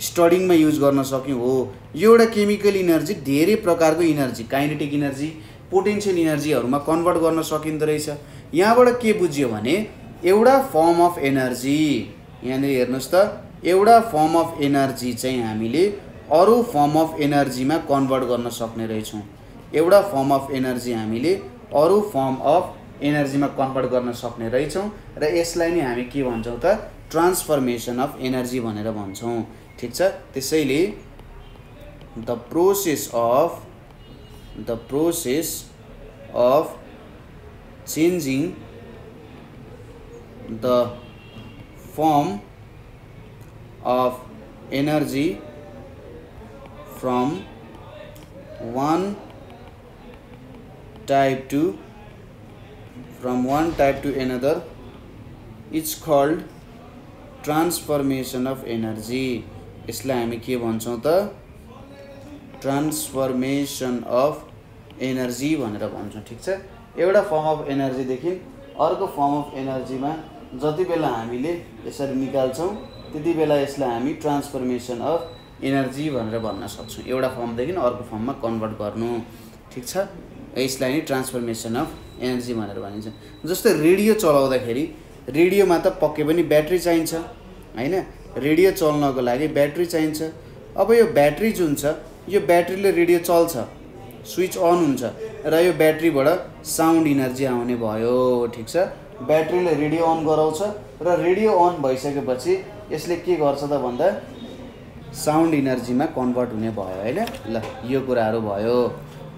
स्टडिङमा युज गर्न सक्यौँ। हो यो एउटा केमिकल इनर्जी धेरै प्रकारको इनर्जी, काइनेटिक इनर्जी, पोटेन्सियल इनर्जीहरूमा कन्भर्ट गर्न सकिँदो रहेछ। यहाँबाट के बुझ्यो भने एउटा फर्म अफ एनर्जी, यहाँनिर हेर्नुहोस् त, एउटा फर्म अफ एनर्जी चाहिँ हामीले अरू फर्म अफ एनर्जीमा कन्भर्ट गर्न सक्ने रहेछौँ। एउटा फर्म अफ एनर्जी हामीले अरू फर्म अफ एनर्जीमा कन्भर्ट गर्न सक्ने रहेछौँ र यसलाई नै हामी के भन्छौँ त ट्रान्सफर्मेसन अफ एनर्जी भनेर भन्छौँ, ठिक छ। त्यसैले the process of changing the form of energy from one type to another is called transformation of energy. यसलाई हामी के भन्छौँ त ट्रान्सफर्मेसन अफ एनर्जी भनेर भन्छौँ, ठिक छ। एउटा फर्म अफ एनर्जीदेखि अर्को फर्म अफ एनर्जीमा जति बेला हामीले यसरी निकाल्छौँ त्यति बेला यसलाई हामी ट्रान्सफर्मेसन अफ एनर्जी भनेर भन्न सक्छौँ। एउटा फर्मदेखि अर्को फर्ममा कन्भर्ट गर्नु, ठिक छ। यसलाई नै ट्रान्सफर्मेसन अफ एनर्जी भनेर भनिन्छ। जस्तै रेडियो चलाउँदाखेरि रेडियोमा त पक्कै पनि ब्याट्री चाहिन्छ हैन, रेडियो चल्नको लागि ब्याट्री चाहिन्छ। अब यो ब्याट्री जुन छ यो ब्याट्रीले रेडियो चल्छ, स्विच अन हुन्छ र यो ब्याट्रीबाट साउन्ड इनर्जी आउने भयो, ठिक छ। ब्याट्रीले रेडियो अन गराउँछ र रेडियो अन भइसकेपछि यसले के गर्छ त भन्दा साउन्ड इनर्जीमा कन्भर्ट हुने भयो हैन। ल यो कुराहरू भयो।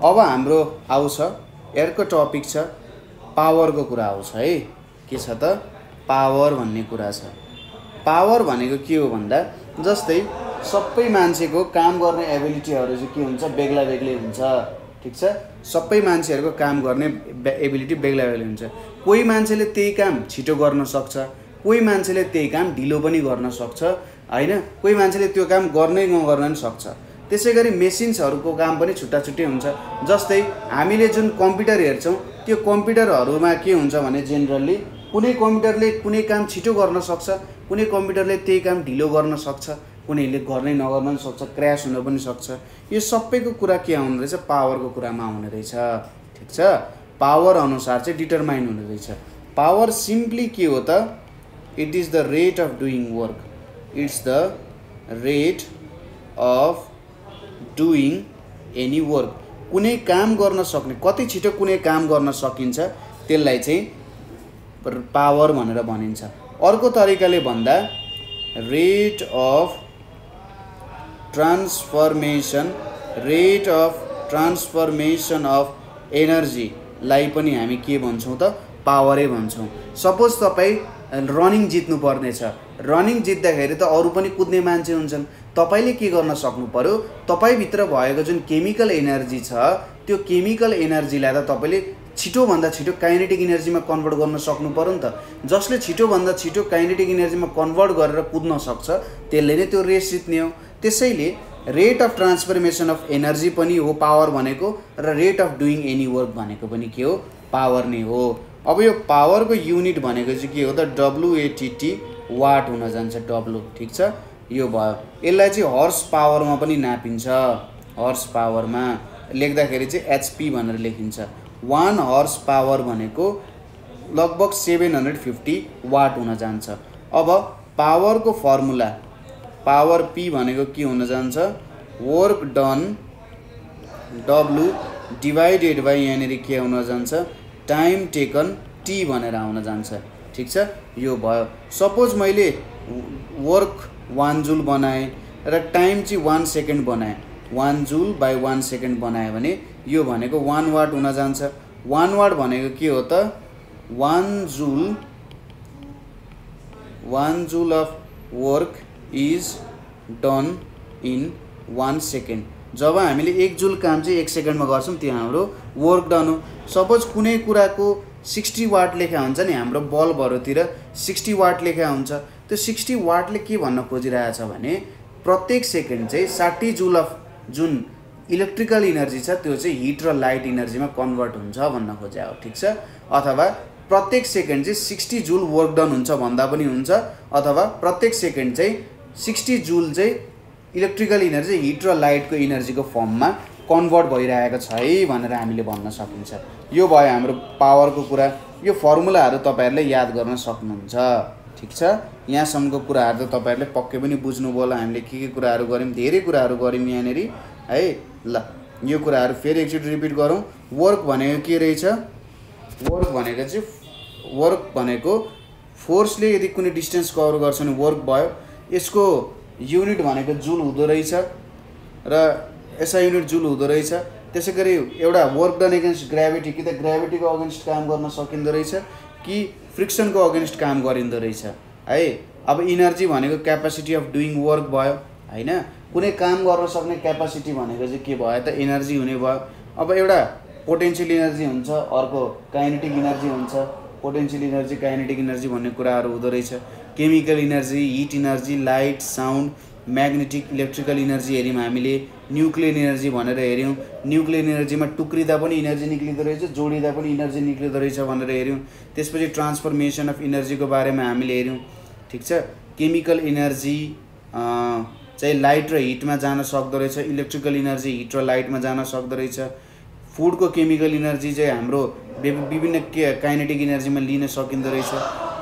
अब हाम्रो आउँछ अर्को टपिक छ पावरको कुरा आउँछ है। के छ त पावर भन्ने कुरा छ। पावर भनेको के हो भन्दा जस्तै सबै मान्छेको काम गर्ने एबिलिटीहरू चाहिँ के हुन्छ बेग्ला बेग्लै हुन्छ, ठिक छ। सबै मान्छेहरूको काम गर्ने एबिलिटी बेग्ला बेग्लै हुन्छ। कोही मान्छेले त्यही काम छिटो गर्न सक्छ, कोही मान्छेले त्यही काम ढिलो पनि गर्न सक्छ हैन, कोही मान्छेले त्यो काम गर्नै नगर्न पनि सक्छ। त्यसैगरी मेसिन्सहरुको काम पनि छुट्टा छुट्टै हुन्छ। जस्तै हामीले जुन कम्प्युटर हेर्छौं त्यो कम्प्युटरहरुमा के हुन्छ भने जेनरली कुनै कम्प्युटरले कुनै काम छिटो गर्न सक्छ, कुनै कम्प्युटरले त्यही काम ढिलो गर्न सक्छ, कुनैले गर्नै नगर्न पनि सक्छ, क्र्याश हुन पनि सक्छ। यो सबैको कुरा के आउने रहेछ? पावरको कुरामा आउने रहेछ। ठीक छ, पावर अनुसार चाहिँ डिटरमाइन हुने रहेछ। पावर सिम्पली के हो त? It is the rate of doing work. It's the rate of doing any work. कुनै काम गर्न सक्ने, कति छिटो कुनै काम गर्न सकिन्छ त्यसलाई चाहिँ पावर भनेर भनिन्छ। अर्को तरिकाले भन्दा rate of transformation of energy लाई पनि हामी के भन्छौं त? पावरै भन्छौं। सपोज तपाई रनिङ जित्नु पर्ने छ, रनिङ जित्दाखेरि त अरु पनि कुद्ने मान्छे हुन्छन्, तपाईले के गर्न सक्नु पर्यो? तपाई भित्र भएको जुन केमिकल एनर्जी छ त्यो केमिकल एनर्जीलाई त तपाईले छिटो भन्दा छिटो काइनेटिक एनर्जीमा कन्भर्ट गर्न सक्नु पर्यो नि त। जसले छिटो भन्दा छिटो काइनेटिक एनर्जीमा कन्भर्ट गरेर कुद्न सक्छ त्यसले नै त्यो रेस जित्ने हो। त्यसैले rate of transformation of energy पनि हो पावर भनेको, र rate of doing any work भनेको पनि के हो? पावर नै हो। अब यो पावरको युनिट भनेको चाहिँ के हो त? WATT वाट हुन जान्छ। W। ठीक छ, यो भयो। यसलाई चाहिँ हर्स पावरमा पनि नापिन्छ। हर्स पावरमा लेख्दाखेरि चाहिँ HP भनेर लेखिन्छ। 1 हर्स पावर भनेको लगभग 750 वाट हुन जान्छ। अब पावरको फर्मुला पावर P भनेको के हुन जान्छ? Work done W divided by यहाँनेरि के हुन जान्छ? टाइम टेकन T भनेर आउन जान्छ। ठीक छ, यो भयो। सपोज मैले वर्क 1 जुल बनाएँ र टाइम चाहिँ 1 सेकेन्ड बनाएँ, 1 जुल बाइ 1 सेकेन्ड बनाएँ भने यो भनेको 1 वाट हुन जान्छ। 1 वाट भनेको के हो त? 1 joule of work is done in 1 second. जब हामीले 1 जुल काम चाहिँ 1 सेकेन्डमा गर्छौं त्यो हाम्रो वर्क डन हो। सपोज कुनै कुराको 60 वाट लेखा हुन्छ नि, हाम्रो बल्बहरुतिर 60 वाट लेखा हुन्छ। त्यो 60 वाटले के भन्न खोजिरहेछ भने प्रत्येक सेकेन्ड चाहिँ 60 जुल अफ जुन इलेक्ट्रिकल एनर्जी छ त्यो चाहिँ हिट र लाइट एनर्जीमा कन्भर्ट हुन्छ भन्न खोजेको हो। ठीक छ, अथवा प्रत्येक सेकेन्ड चाहिँ 60 जुल वर्क डन हुन्छ भन्दा पनि हुन्छ, अथवा प्रत्येक सेकेन्ड चाहिँ 60 जुल चाहिँ इलेक्ट्रिकल एनर्जी हिट र लाइटको एनर्जीको फर्ममा कन्भर्ट भइरहेको छ है भनेर हामीले भन्न सकिन्छ। यो भयो हाम्रो पावरको कुरा। यो फर्मुलाहरु तपाईहरुले याद गर्न सक्नुहुन्छ। ठीक छ, यहाँसम्मको कुराहरु त तपाईहरुले पक्कै पनि बुझ्नुभयो होला। हामीले के कुराहरु गर्यौं, धेरै कुराहरु गर्यौं यहाँनेरि है। ल यो कुराहरु फेरि एकचोटी रिपिट गरौँ। वर्क भनेको के रहेछ? वर्क भनेको चाहिँ वर्क भनेको फोर्सले यदि कुनै डिस्टेन्स कभर गर्छ भने वर्क भयो। यसको युनिट भनेको जुल हुँदो रहेछ र एसआई युनिट जुल हुँदो रहेछ। त्यसैगरी एउटा वर्क डन अगेन्स्ट ग्राभिटी, कि त ग्राभिटीको अगेन्स्ट काम गर्न सकिँदो रहेछ कि फ्रिक्सनको अगेन्स्ट काम गरिँदो रहेछ है। अब एनर्जी भनेको क्यापासिटी अफ डुइङ वर्क भयो हैन। कुनै काम गर्न सक्ने क्यापासिटी भनेको चाहिँ के भयो त? एनर्जी हुने भयो। अब एउटा पोटेन्शियल एनर्जी हुन्छ, अर्को काइनेटिक एनर्जी हुन्छ। पोटेन्शियल एनर्जी, काइनेटिक एनर्जी भन्ने कुराहरु हुँदो रहेछ। Chemical energy, heat energy, light, sound, magnetic, electrical energy हेर्यौं हामीले। न्युक्लियर एनर्जी भनेर हेर्यौं। न्युक्लियर एनर्जीमा टुक्रिदा पनि एनर्जी निक्लिँदो रहेछ, जोडिदा पनि एनर्जी निक्लिँदो रहेछ भनेर हेर्यौं। त्यसपछि ट्रान्सफर्मेसन अफ एनर्जीको बारेमा हामीले हेर्यौं। ठीक छ, केमिकल एनर्जी चाहिँ लाइट र हिटमा जान सक्दो रहेछ, इलेक्ट्रिकल एनर्जी हिट र लाइटमा जान सक्दो रहेछ। फुडको केमिकल एनर्जी चाहिँ हाम्रो विभिन्न काइनेटिक एनर्जीमा लिन सकिँदो रहेछ।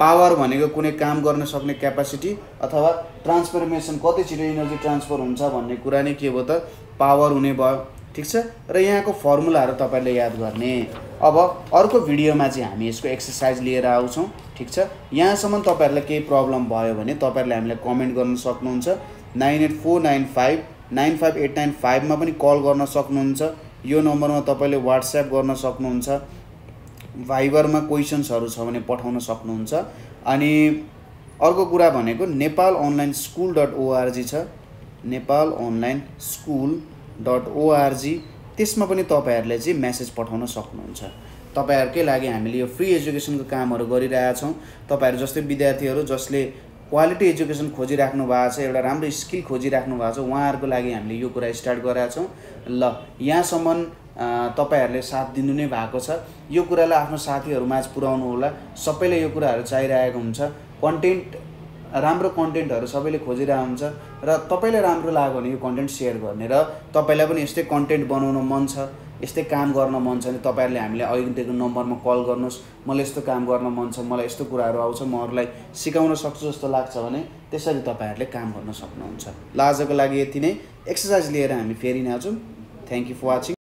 पावर भनेको कुनै काम गर्न सक्ने क्यापासिटी अथवा ट्रान्सफर्मेसन, कति छिटो एनर्जी ट्रान्सफर हुन्छ भन्ने कुरा नै के भयो त? पावर हुने भयो। ठीक छ, र यहाँको फर्मुलाहरु तपाईहरुले याद गर्ने। अब अर्को भिडियोमा चाहिँ हामी यसको एक्सरसाइज लिएर आउँछौं। ठीक छ, यहाँसम्म तपाईहरुलाई केही प्रब्लम भयो भने तपाईहरुले हामीलाई कमेन्ट गर्न सक्नुहुन्छ। 9849595895 मा पनि कल गर्न सक्नुहुन्छ। यो नम्बरमा तपाईले व्हाट्सएप गर्न सक्नुहुन्छ। भाइबरमा क्वेशन्सहरु छ भने पठाउन सक्नुहुन्छ। अनि अर्को कुरा भनेको nepalonlineschool.org छ, nepalonlineschool.org। त्यसमा पनि तपाईहरुले चाहिँ मेसेज पठाउन सक्नुहुन्छ। तपाईहरुकै लागि हामीले यो फ्री एजुकेसनको कामहरु गरिरहेका छौं। तपाईहरु जस्तै विद्यार्थीहरु जसले क्वालिटी एजुकेसन खोजिराख्नु भएको छ, एउटा राम्रो स्किल खोजिराख्नु भएको छ, उहाँहरूको लागि हामीले यो कुरा स्टार्ट गरेका छौँ। ल यहाँसम्म तपाईहरूले साथ दिनु नै भएको छ। यो कुरालाई आफ्नो साथीहरूमाझ पुर्याउनु होला। सबैले यो कुराहरू चाहिरहेको हुन्छ। कन्टेन्ट राम्रो कन्टेन्टहरू सबैले खोजिरहेको हुन्छ र तपाईँलाई राम्रो लाग्यो भने यो कन्टेन्ट सेयर गर्ने र तपाईँलाई पनि यस्तै कन्टेन्ट बनाउन मन छ, यस्तै काम गर्न मन छ भने तपाईँहरूले हामीले अहिले दिएको नम्बरमा कल गर्नुहोस्। मलाई यस्तो काम गर्न मन छ, मलाई यस्तो कुराहरू आउँछ, म अरूलाई सिकाउन सक्छु जस्तो लाग्छ भने त्यसरी तपाईँहरूले काम गर्न सक्नुहुन्छ। ल आजको लागि यति नै। एक्सर्साइज लिएर हामी फेरि नै आउँछौँ। Thank you for watching.